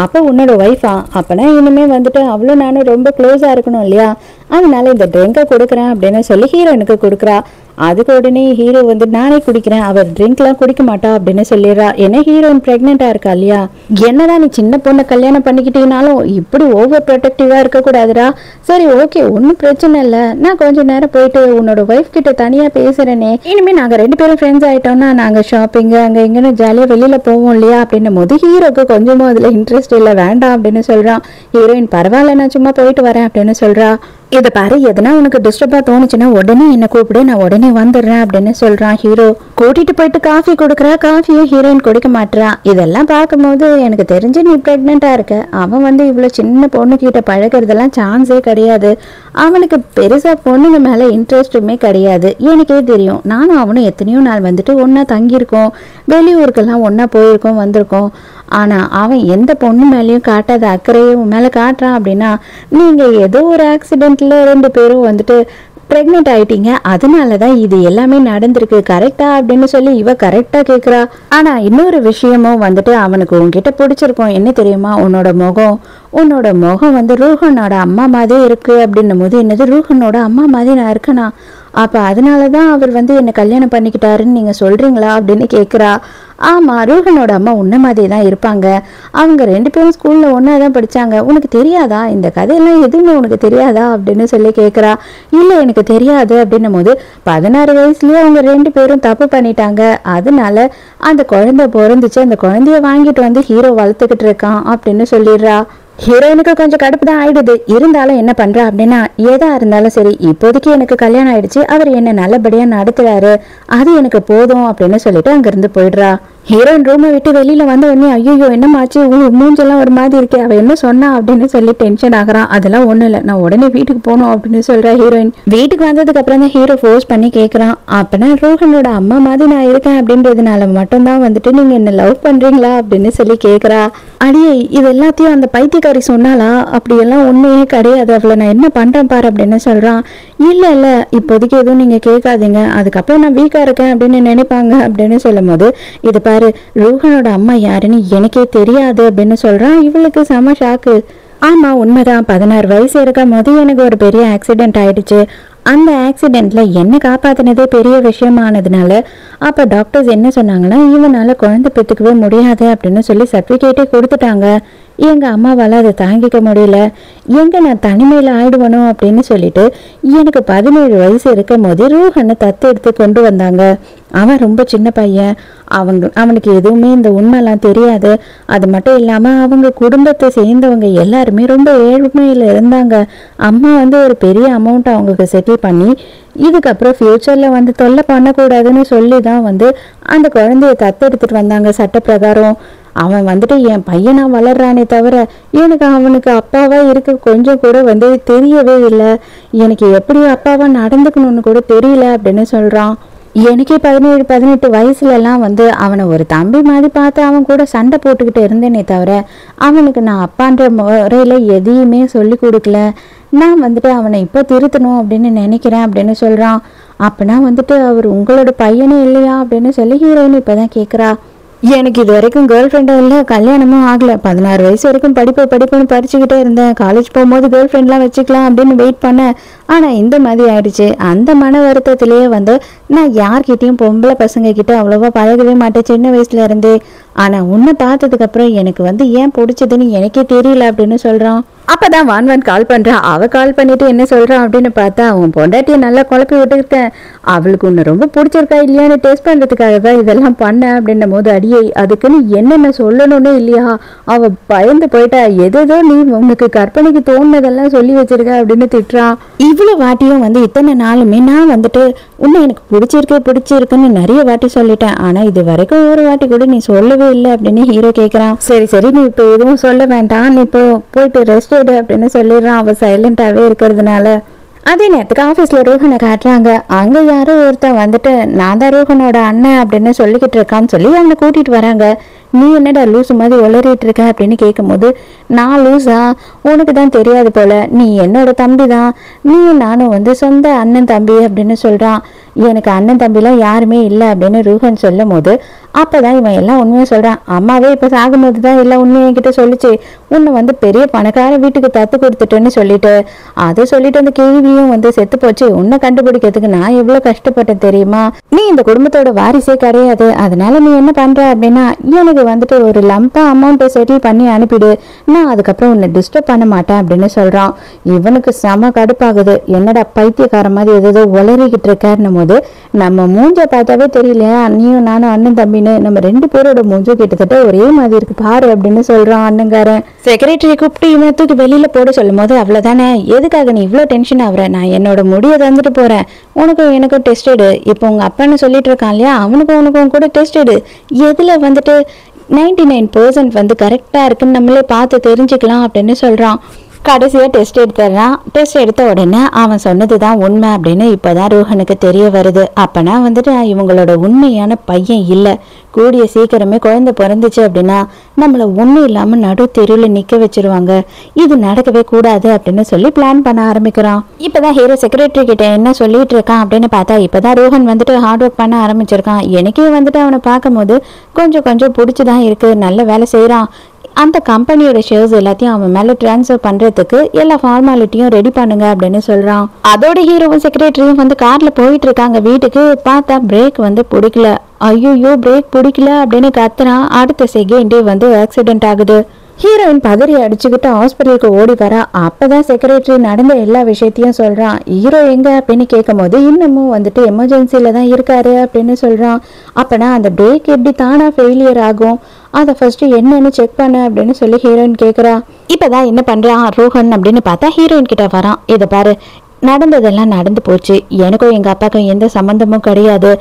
அப்போ உன்னோட ஒய்ஃபா? அப்பனா இனிமே வந்துட்டு அவ்வளோ நானும் ரொம்ப க்ளோஸா இருக்கணும் இல்லையா, அதனால இந்த ட்ரிங்கை கொடுக்குறேன் அப்படின்னு சொல்லி ஹீரோயினுக்கு கொடுக்குறா. அதுக்கு உடனே ஹீரோ வந்து நானே குடிக்கிறேன், அவர் ட்ரிங்க்லாம் குடிக்க மாட்டா அப்படின்னு சொல்லிடுறா. ஏன்னா ஹீரோயின் பிரெக்னெண்டா இருக்கா இல்லையா. என்னதான் நீ சின்ன பொண்ணை கல்யாணம் பண்ணிக்கிட்டீங்கனாலும் இப்படி ஓவர் ப்ரொடெக்டிவா இருக்கக்கூடாதுடா. சரி ஓகே, ஒன்றும் பிரச்சனை இல்லை, நான் கொஞ்ச நேரம் போயிட்டு உன்னோட ஒய்ஃப் கிட்ட தனியா பேசுறேனே, இனிமே நாங்க 2 பேரும் ஃப்ரெண்ட்ஸ் ஆயிட்டோம்னா நாங்க ஷாப்பிங் அங்க இங்கன்னு ஜாலியா வெளியில போவோம் இல்லையா அப்படின்னும் போது ஹீரோக்கு கொஞ்சமும் அதுல இன்ட்ரெஸ்ட் இல்லை, வேண்டாம் அப்படின்னு சொல்றான். ஹீரோயின் பரவாயில்ல, நான் சும்மா போயிட்டு வரேன் அப்படின்னு சொல்றா. இதை பாரு, எதனா உனக்கு டிஸ்டர்பா தோணுச்சுன்னா உடனே என்ன கூப்பிடு, நான் உடனே வந்துடுறேன் அப்படின்னு சொல்றான் ஹீரோ. கூட்டிட்டு போயிட்டு காஃபி கொடுக்குறா, காஃபியும் ஹீரோயின் குடிக்க மாட்டான். இதெல்லாம் பார்க்கும்போது எனக்கு தெரிஞ்சு நீ பிரெக்னெண்டா இருக்க. அவன் வந்து இவ்வளவு சின்ன பொண்ணு கிட்ட பழகிறதெல்லாம் சான்ஸே கிடையாது. அவனுக்கு பெருசா பொண்ணுங்க மேல இன்ட்ரெஸ்ட்டுமே கிடையாது. எனக்கே தெரியும், நானும் அவனும் எத்தனையோ நாள் வந்துட்டு ஒன்னா தங்கியிருக்கோம், வெளியூருக்கெல்லாம் ஒன்னா போயிருக்கோம் வந்திருக்கோம். ஆனா அவன் எந்த பொண்ணு மேலேயும் காட்டாத அக்கறையும் மேல காட்டுறான். அப்படின்னா நீங்க ஏதோ ஒரு ஆக்சிடென்ட்ல 2 பேரும் வந்துட்டு பிரெக்னென்ட் ஆயிட்டீங்க, அதனாலதான் இது எல்லாமே நடந்திருக்கு, கரெக்டா அப்படின்னு சொல்லி இவ கரெக்டா கேக்குறா. ஆனா இன்னொரு விஷயமும் வந்துட்டு அவனுக்கு உன்கிட்ட பிடிச்சிருக்கும், என்ன தெரியுமா, உன்னோட முகம் வந்து ரூஹனோட அம்மா மாதிரி இருக்கு அப்படின்னும் போது, என்னது ரூஹனோட அம்மா மாதிரி நான் இருக்கனா, அப்ப அதனாலதான் அவர் வந்து என்ன கல்யாணம் பண்ணிக்கிட்டாருன்னு நீங்க சொல்றீங்களா அப்படின்னு கேக்குறா. ஆமா, ரூஹனோட அம்மா உன்ன மாதிரி தான் இருப்பாங்க, அவங்க 2 பேரும் ஸ்கூல்ல ஒன்னா தான் படிச்சாங்க, உனக்கு தெரியாதா, இந்த கதையெல்லாம் எதுவுமே உனக்கு தெரியாதா அப்படின்னு சொல்லி கேக்குறா. இல்ல எனக்கு தெரியாது அப்படின்னும் போது, 16 வயசுலயே அவங்க 2 பேரும் தப்பு பண்ணிட்டாங்க, அதனால அந்த குழந்தை பிறந்துச்சு, அந்த குழந்தைய வாங்கிட்டு வந்து ஹீரோ வளர்த்துக்கிட்டு இருக்கான் அப்படின்னு சொல்லிடுறா. ஹீரோயினுக்கு கொஞ்சம் கடுப்பு தான் ஆயிடுது. இருந்தாலும் என்ன பண்றா அப்படின்னா, ஏதா இருந்தாலும் சரி, இப்போதைக்கு எனக்கு கல்யாணம் ஆயிடுச்சு, அவர் என்ன நல்லபடியா நடத்துறாரு, அது எனக்கு போதும் அப்படின்னு சொல்லிட்டு அங்கிருந்து போயிடுறா. ஹீரோயின் ரூமை விட்டு வெளியில வந்த உடனே, ஐயோ என்னமாச்சு, மூஞ்செல்லாம் ஒரு மாதிரி இருக்கே, அவ என்ன சொன்னா அப்படின்னு சொல்லி டென்ஷன் ஆகுறான். அதெல்லாம் ஒண்ணும் இல்லை, நான் உடனே வீட்டுக்கு போகணும் அப்படின்னு சொல்றா ஹீரோயின். வீட்டுக்கு வந்ததுக்கு அப்புறம் தான் ஹீரோ ஃபோர்ஸ் பண்ணி கேட்கறான், அப்பனா ரூஹனோட அம்மா மாதிரி நான் இருக்கேன் அப்படின்றதுனால மட்டும்தான் வந்துட்டு நீங்க என்ன லவ் பண்றீங்களா அப்படின்னு சொல்லி கேட்கறா. அடியே, இது எல்லாத்தையும் அந்த பைத்தியக்காரி சொன்னாலா, அப்படியெல்லாம் உண்மையே கிடையாது, அவளை நான் என்ன பண்றேன் பாரு அப்படின்னு சொல்றான். இல்ல இல்ல, இப்போதைக்கு எதுவும் நீங்க கேட்காதீங்க, அதுக்கப்புறம் நான் வீக்கா இருக்கேன் அப்படின்னு நினைப்பாங்க அப்படின்னு சொல்லும் போது, இது பாரு, ரூஹனோட அம்மா யாருன்னு எனக்கே தெரியாது அப்படின்னு சொல்றான். இவளுக்கு செம ஷாக்கு. ஆமா உண்மைதான், 16 வயசு இருக்கும் போது எனக்கு ஒரு பெரிய ஆக்சிடென்ட் ஆயிடுச்சு, அந்த ஆக்சிடென்ட்ல என்ன காப்பாத்தினதே பெரிய விஷயமானதுனால அப்ப டாக்டர்ஸ் என்ன சொன்னாங்கன்னா, இவனால குழந்தை பெற்றுக்கவே முடியாது அப்படின்னு சொல்லி சர்டிபிகேட்டே கொடுத்துட்டாங்க. எங்க அம்மாவால அதை தாங்கிக்க முடியல, எங்க நான் தனிமையில ஆயிடுவனும் அப்படின்னு சொல்லிட்டு எனக்கு 17 வயசு இருக்கும் போது ரூஹனை தத்து எடுத்து கொண்டு வந்தாங்க. அவன் ரொம்ப சின்ன பையன், அவனுக்கு எதுவுமே இந்த உண்மைலாம் தெரியாது. அது மட்டும் இல்லாம அவங்க குடும்பத்தை சேர்ந்தவங்க எல்லாருமே ரொம்ப ஏழ்மையில இருந்தாங்க. அம்மா வந்து ஒரு பெரிய அமௌண்ட் அவங்களுக்கு செட்டில் பண்ணி இதுக்கப்புறம் ஃபியூச்சர்ல வந்து தொல்லை பண்ணக்கூடாதுன்னு சொல்லி தான் வந்து அந்த குழந்தைய தத்தெடுத்துட்டு வந்தாங்க சட்ட பிரகாரம். அவன் வந்துட்டு என் பையனா வளர்றானே தவிர எனக்கு அவனுக்கு அப்பாவா இருக்க கொஞ்சம் கூட வந்து தெரியவே இல்லை, எனக்கு எப்படி அப்பாவா நடந்துக்கணும்னு கூட தெரியல அப்படின்னு சொல்றான். எனக்கே 17-18 வயசுலலாம் வந்து அவனை ஒரு தம்பி மாதிரி பார்த்து அவன் கூட சண்டை போட்டுக்கிட்டு இருந்தேனே தவிர அவனுக்கு நான் அப்பான்ற முறையில் எதையுமே சொல்லி கொடுக்கல. நான் வந்துட்டு அவனை இப்போ திருத்தணும் அப்படின்னு நினைக்கிறேன் அப்படின்னு சொல்கிறான். அப்பனா வந்துட்டு அவர் உங்களோட பையனே இல்லையா அப்படின்னு சொல்லி ஹீரோயின் இப்போ தான் கேட்குறா. எனக்கு இது வரைக்கும் கேர்ள் ஃப்ரெண்டும் இல்லை, கல்யாணமும் ஆகலை, 16 வயசு வரைக்கும் படிப்புன்னு படிச்சுக்கிட்டே இருந்தேன், காலேஜ் போகும்போது கேர்ள் ஃப்ரெண்ட்லாம் வச்சுக்கலாம் அப்படின்னு வெயிட் பண்ணேன். ஆனால் இந்த மாதிரி ஆயிடுச்சு. அந்த மன வருத்தத்திலேயே வந்து நான் யார்கிட்டையும் பொம்பளை பசங்க கிட்ட அவ்வளோவா பழகவே மாட்டேன் சின்ன வயசுல இருந்தே. ஆனால் உன்னை பார்த்ததுக்கு அப்புறம் எனக்கு வந்து ஏன் பிடிச்சதுன்னு எனக்கே தெரியல அப்படின்னு சொல்கிறான். அப்பதான் வான்வான் கால் பண்றா. அவ கால் பண்ணிட்டு என்ன சொல்றான் அப்படின்னு பார்த்தா, அவன் பொண்டாட்டியை நல்லா குழப்பி விட்டுருக்கேன், அவளுக்கு உன்னை ரொம்ப பிடிச்சிருக்கா இல்லையான்னு டெஸ்ட் பண்றதுக்காக தான் இதெல்லாம் பண்ண அப்படின்னும் போது, அடியே அதுக்குன்னு என்னென்ன சொல்லணும்னு இல்லையா, அவ பயந்து போயிட்டா, எதோ நீ உனக்கு கற்பனைக்கு தோணுனதெல்லாம் சொல்லி வச்சிருக்க அப்படின்னு திட்டுறான். இவ்வளவு வாட்டியும் வந்து இத்தனை நாளுமே நான் வந்துட்டு உன்னை எனக்கு பிடிச்சிருக்குன்னு நிறைய வாட்டி சொல்லிட்டேன், ஆனா இது வரைக்கும் ஒரு வாட்டி கூட நீ சொல்லவே இல்லை அப்படின்னு ஹீரோ கேட்கிறான். சரி நீ இப்போ எதுவும் சொல்ல வேண்டாம், நீ இப்போ போயிட்டு ரெஸ்ட் அப்படின்னு சொல்லிடுறான். அவ சைலண்டாவே இருக்கிறதுனால. அதே நேரத்துக்கு ஆபீஸ்ல ரோஹனை காட்டுறாங்க. அங்க யாரோ ஒருத்தன் வந்துட்டு நான் தான் ரோஹனோட அண்ணன் அப்படின்னு சொல்லிக்கிட்டு இருக்கான்னு சொல்லி அவனை கூட்டிட்டு வராங்க. நீ என்னடா லூசு மாதிரி உளறிட்டு இருக்க அப்படின்னு கேட்கும்போது, நான் லூஸா, உனக்கு தான் தெரியாது போல, நீ என்னோட தம்பி தான், நீயும் நானும் வந்து சொந்த அண்ணன் தம்பி அப்படின்னு சொல்றான். எனக்கு அண்ணன் தம்பிலாம் யாருமே இல்லை அப்படின்னு ரூஹன் சொல்லும் போது, அப்பதான் இவன் எல்லாம் உண்மையை சொல்றான். அம்மாவே இப்ப சாகும்போது தான் எல்லாம் உண்மையை என்கிட்ட சொல்லிச்சு. உன்னை வந்து பெரிய பணக்கார வீட்டுக்கு தத்து கொடுத்துட்டேன்னு சொல்லிட்டு அதை சொல்லிட்டு அந்த கேள்வியும் வந்து செத்து போச்சு. உன்னை கண்டுபிடிக்கிறதுக்கு நான் எவ்வளவு கஷ்டப்பட்டேன் தெரியுமா? நீ இந்த குடும்பத்தோட வாரிசே கிடையாது. அதனால நீ என்ன பண்ற அப்படின்னா எனக்கு வந்துட்டு ஒரு லம்பா அமௌண்ட்டை செட்டில் பண்ணி அனுப்பிடு. நான் அதுக்கப்புறம் உன்னை டிஸ்டர்ப் பண்ண மாட்டேன் அப்படின்னு சொல்றான். இவனுக்கு செம கடுப்பாகுது. என்னடா பைத்தியக்கார மாதிரி ஏதோ உளறிக்கிட்டு இருக்காருன்னும் போது நம்ம மூஞ்ச பார்த்தாவே தெரியலையா நீயும் நானும் அண்ணன் தம்பின்னு நம்ம 2 பேரோட மூஞ்சும் கிட்டத்தட்ட ஒரே மாதிரி இருக்கு பாரு அப்படின்னு சொல்றான் அண்ணங்காரன். செக்ரட்டரியை கூப்பிட்டு இவனை தூக்கி வெளியில போட சொல்லும் போது அவ்வளவுதானே, எதுக்காக நீ இவ்வளவு டென்ஷன் ஆகுற? நான் என்னோட முடியை தந்துட்டு போறேன். உனக்கும் எனக்கும் டெஸ்ட் எடு. இப்போ உங்க அப்பான்னு சொல்லிட்டு இருக்கான் இல்லையா, உனக்கும் கூட டெஸ்ட் எடு. எதுல வந்துட்டு 99% வந்து கரெக்டா இருக்குன்னு நம்மளே பார்த்து தெரிஞ்சுக்கலாம் அப்படின்னு சொல்றான். கடைசியா டெஸ்ட் எடுத்துறான். டெஸ்ட் எடுத்த உடனே அவன் சொன்னதுதான் உண்மை அப்படின்னு இப்பதான் ரோஹனுக்கு தெரிய வருது. அப்பனா வந்துட்டு இவங்களோட உண்மையான பையன் இல்ல. கூடிய சீக்கிரமே குழந்தை பிறந்துச்சு அப்படின்னா நம்மள ஒண்ணும் இல்லாம நடு தெருவில் நிக்க வச்சிருவாங்க. இது நடக்கவே கூடாது அப்படின்னு சொல்லி பிளான் பண்ண ஆரம்பிக்கிறான். இப்பதான் ஹீரோ செக்ரட்டரி கிட்ட என்ன சொல்லிட்டு இருக்கான் அப்படின்னு பார்த்தா இப்பதான் ரோஹன் வந்துட்டு ஹார்ட் ஒர்க் பண்ண ஆரம்பிச்சிருக்கான். எனக்கே வந்துட்டு அவனை பார்க்கும் போது கொஞ்சம் பிடிச்சுதான் இருக்கு. நல்ல வேலை செய்யறான். அந்த கம்பெனியோட ஷேர்ஸ் எல்லாத்தையும் அவன் மேல டிரான்ஸ்ஃபர் பண்றதுக்கு எல்லா ஃபார்மாலிட்டியும் ரெடி பண்ணுங்க அப்படின்னு சொல்றான். அதோட ஹீரோவும் செக்ரட்டரியும் வந்து கார்ல போயிட்டு இருக்காங்க வீட்டுக்கு. பார்த்தா பிரேக் வந்து பிடிக்கல. ஐயோ பிரேக் பிடிக்கல அப்படின்னு கத்துறான். அடுத்த செகண்டே வந்து ஆக்சிடென்ட் ஆகுது. ஹீரோயின் பதறி அடிச்சுக்கிட்டு ஹாஸ்பிட்டலுக்கு ஓடி வரா. அப்பதான் செக்ரட்டரி நடந்த எல்லா விஷயத்தையும் சொல்றான். ஹீரோ எங்க அப்படின்னு கேட்கும் போது இன்னமும் வந்துட்டு எமர்ஜென்சில தான் இருக்காரு அப்படின்னு சொல்றான். அப்பனா அந்த பிரேக் எப்படி தானா ஃபெயிலியர் ஆகும், அதை ஃபர்ஸ்ட் என்னன்னு செக் பண்ண அப்படின்னு சொல்லி ஹீரோயின் கேட்குறா. இப்பதான் என்ன பண்றான் ரோஹன் அப்படின்னு பார்த்தா ஹீரோயின் கிட்ட வரான். இதை பாரு, நடந்ததெல்லாம் நடந்து போச்சு. எனக்கும் எங்க அப்பாவுக்கும் எந்த சம்பந்தமும் கிடையாது.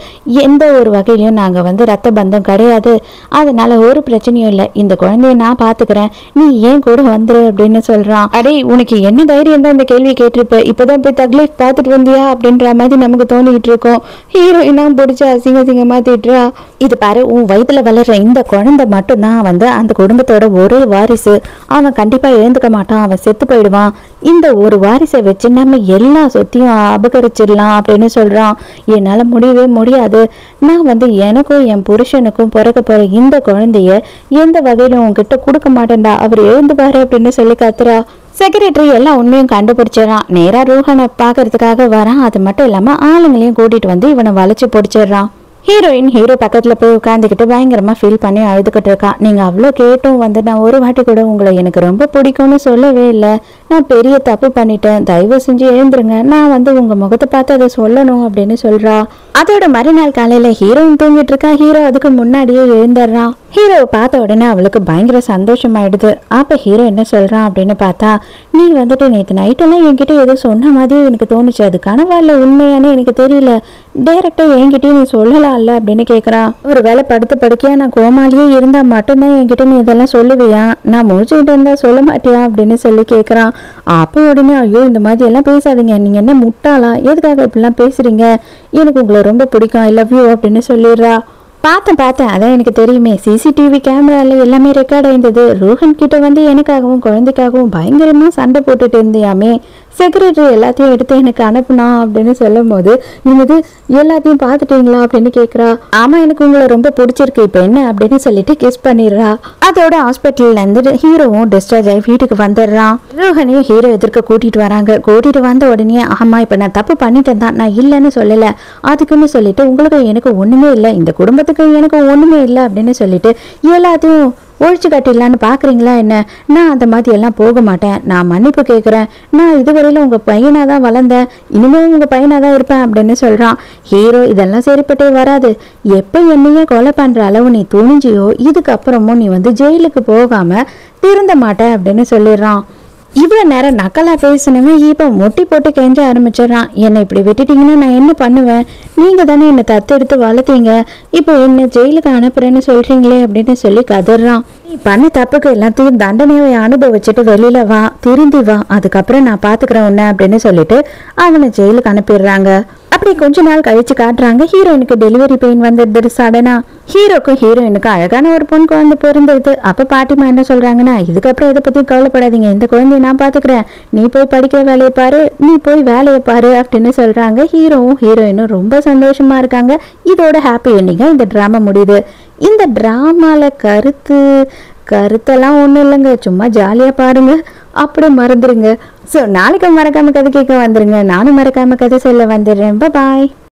எந்த ஒரு வகையிலையும் நாங்க வந்து ரத்த பந்தம் கிடையாது. அதனால ஒரு பிரச்சனையும் இல்லை. இந்த குழந்தைய நான் பாத்துக்கிறேன், நீ ஏன் கூட வந்துரு அப்படின்னு சொல்றான். அடே உனக்கு என்ன தைரியம் தான் இந்த கேள்வி கேட்டிருப்ப, இப்பதான் போய் தக்லீஃப் பார்த்துட்டு வந்தியா அப்படின்ற மாதிரி நமக்கு தோணிக்கிட்டு இருக்கோம். ஹீரோயினா பிடிச்ச அசிங்கமா திட்டுறா. இது பாரு, உன் வயிற்றுல வளர்ற இந்த குழந்தை மட்டும்தான் வந்து அந்த குடும்பத்தோட ஒரே வாரிசு. அவன் கண்டிப்பா எழுந்துக்க மாட்டான், அவன் செத்து போயிடுவான். இந்த ஒரு வாரிசை வச்சு நம்ம எல்லா சொத்தையும் அபகரிச்சிடலாம் அப்படின்னு சொல்றான். என்னால முடியவே முடியாது. நான் வந்து எனக்கும் என் புருஷனுக்கும் பிறக்க போற இந்த குழந்தைய எந்த வகையிலும் உன்கிட்ட கொடுக்க மாட்டேன்டா, அவர் எழுந்துப்பாரு அப்படின்னு சொல்லி கத்துறா. செக்ரட்டரி எல்லா உண்மையும் கண்டுபிடிச்சிடறான். நேரா ரோஹனை பாக்குறதுக்காக வரான். அது மட்டும் இல்லாம ஆளுங்களையும் கூட்டிட்டு வந்து இவனை வளைச்சு பிடிச்சிடுறான். ஹீரோயின் ஹீரோ பக்கத்துல போய் உட்காந்துக்கிட்டு பயங்கரமா ஃபீல் பண்ணி அழுதுகிட்டு இருக்கா. நீங்க அவ்வளோ கேட்டும் வந்து நான் ஒரு வாட்டி கூட உங்களை எனக்கு ரொம்ப பிடிக்கும்னு சொல்லவே இல்லை. நான் பெரிய தப்பு பண்ணிட்டேன், தயவு செஞ்சு எழுந்துருங்க, நான் வந்து உங்க முகத்தை பார்த்து அதை சொல்லணும் அப்படின்னு சொல்றா. அதோட மறுநாள் காலையில ஹீரோயின் தூங்கிட்டு இருக்கா. ஹீரோ அதுக்கு முன்னாடியே எழுந்துடுறான். ஹீரோவை பார்த்த உடனே அவளுக்கு பயங்கர சந்தோஷமாயிடுது. அப்ப ஹீரோ என்ன சொல்றான் அப்படின்னு பார்த்தா, நீ வந்துட்டு நேற்று நைட்டெல்லாம் என்கிட்ட ஏதோ சொன்ன மாதிரி எனக்கு தோணுச்சு, அது கனவா இல்ல உண்மையானு எனக்கு தெரியல, டைரக்டா என்கிட்டயும் நீ சொல்லலாம்ல அப்படின்னு கேட்கறான். ஒரு வேலை படுக்கையா நான் கோமாலியே இருந்தா மட்டும்தான் என்கிட்ட நீ இதெல்லாம் சொல்லுவியா, நான் முடிச்சுக்கிட்டு இருந்தா சொல்ல மாட்டியா அப்படின்னு சொல்லி கேட்கறான். அப்போ உடனே ஐயோ இந்த மாதிரி எல்லாம் பேசாதீங்க, நீங்க என்ன முட்டாளா, எதுக்காக இப்படிலாம் பேசுறீங்க, எனக்கு உங்களை ரொம்ப பிடிக்கும், ஐ லவ் யூ அப்படின்னு சொல்லிடுறா. பார்த்தேன் அதான் எனக்கு தெரியுமே, சிசிடிவி கேமரால எல்லாமே ரெக்கார்ட் ஆயிருந்தது. ரோஹன் கிட்ட வந்து எனக்காகவும் குழந்தைக்காகவும் பயங்கரமா சண்டை போட்டுட்டு இருந்தியாமே, செக்ரட்டரி எல்லாத்தையும் எடுத்து எனக்கு அனுப்புனா அப்படின்னு சொல்லும் போது நீங்க இது எல்லாத்தையும் பார்த்துட்டீங்களா அப்படின்னு கேட்குறா. ஆமா எனக்கு உங்களை ரொம்ப பிடிச்சிருக்கு, இப்போ என்ன அப்படின்னு சொல்லிட்டு கிஸ் பண்ணிடுறா. அதோட ஹாஸ்பிட்டல்ல இருந்து ஹீரோவும் டிஸ்சார்ஜ் ஆகி வீட்டுக்கு வந்துடுறான். ரோஹனையும் ஹீரோ எதிர்க்க கூட்டிட்டு வராங்க. கூட்டிட்டு வந்த உடனே ஆமா இப்ப நான் தப்பு பண்ணிட்டேன் தான், நான் இல்லைன்னு சொல்லல, அதுக்குன்னு சொல்லிட்டு உங்களுக்கு எனக்கு ஒண்ணுமே இல்லை, இந்த குடும்பத்துக்கு எனக்கு ஒண்ணுமே இல்லை அப்படின்னு சொல்லிட்டு எல்லாத்தையும் ஒழிச்சு கட்டிடலான்னு பாக்குறீங்களா என்ன, நான் அந்த மாதிரி எல்லாம் போக மாட்டேன், நான் மன்னிப்பு கேட்குறேன், நான் இதுவரையில உங்க பையனா தான் வளர்ந்தேன், இனிமேல் உங்க பையனா தான் இருப்பேன் அப்படின்னு சொல்றான். ஹீரோ இதெல்லாம் சரிப்பட்டே வராது, எப்ப என்னையே கொலை பண்ற அளவு நீ துணிஞ்சியோ இதுக்கப்புறமும் நீ வந்து ஜெயிலுக்கு போகாம திருந்த மாட்டேன் அப்படின்னு சொல்லிடுறான். இவ்வளவு நேரம் நக்கலா பேசினவன் இப்ப மொட்டி போட்டு கெஞ்ச ஆரம்பிச்சிடறான். என்னை இப்படி விட்டுட்டீங்கன்னா நான் என்ன பண்ணுவேன், நீங்க தானே என்னை தத்தெடுத்து வளர்த்தீங்க, இப்போ என்ன ஜெயிலுக்கு அனுப்புறேன்னு சொல்றீங்களே அப்படின்னு சொல்லி கதறான். நீ பண்ண தப்புக்கு எல்லாத்தையும் தண்டனையை அனுபவிச்சுட்டு வெளியில வா, திருந்தி வா, அதுக்கப்புறம் நான் பாத்துக்கிறேன் உன்ன அப்படின்னு சொல்லிட்டு அவனை ஜெயிலுக்கு அனுப்பிடுறாங்க. அப்படி கொஞ்ச நாள் கழிச்சு காட்டுறாங்க ஹீரோயினுக்கு டெலிவரி பெயின் வந்துடுது சடனா. ஹீரோக்கும் ஹீரோயினுக்கு அழகான ஒரு பொண்ணு குழந்தை பிறந்தது. அப்ப பாட்டிமா என்ன சொல்றாங்கன்னா, இதுக்கப்புறம் இதை பத்தி கவலைப்படாதீங்க, இந்த குழந்தைய நான் பாத்துக்கிறேன், நீ போய் படிக்கிற வேலையை பாரு, நீ போய் வேலையை பாரு அப்படின்னு சொல்றாங்க. ஹீரோவும் ஹீரோயினும் ரொம்ப சந்தோஷமா இருக்காங்க. இதோட ஹாப்பி எண்டிங்கா இந்த டிராமா முடியுது. இந்த டிராமால கருத்தெல்லாம் ஒன்றும் இல்லைங்க, சும்மா ஜாலியாக பாருங்க, அப்படியே மறந்துடுங்க. ஸோ நாளைக்கு மறக்காம கதை கேட்க வந்துருங்க, நானும் மறக்காம கதை சொல்ல வந்துடுறேன். பாய்.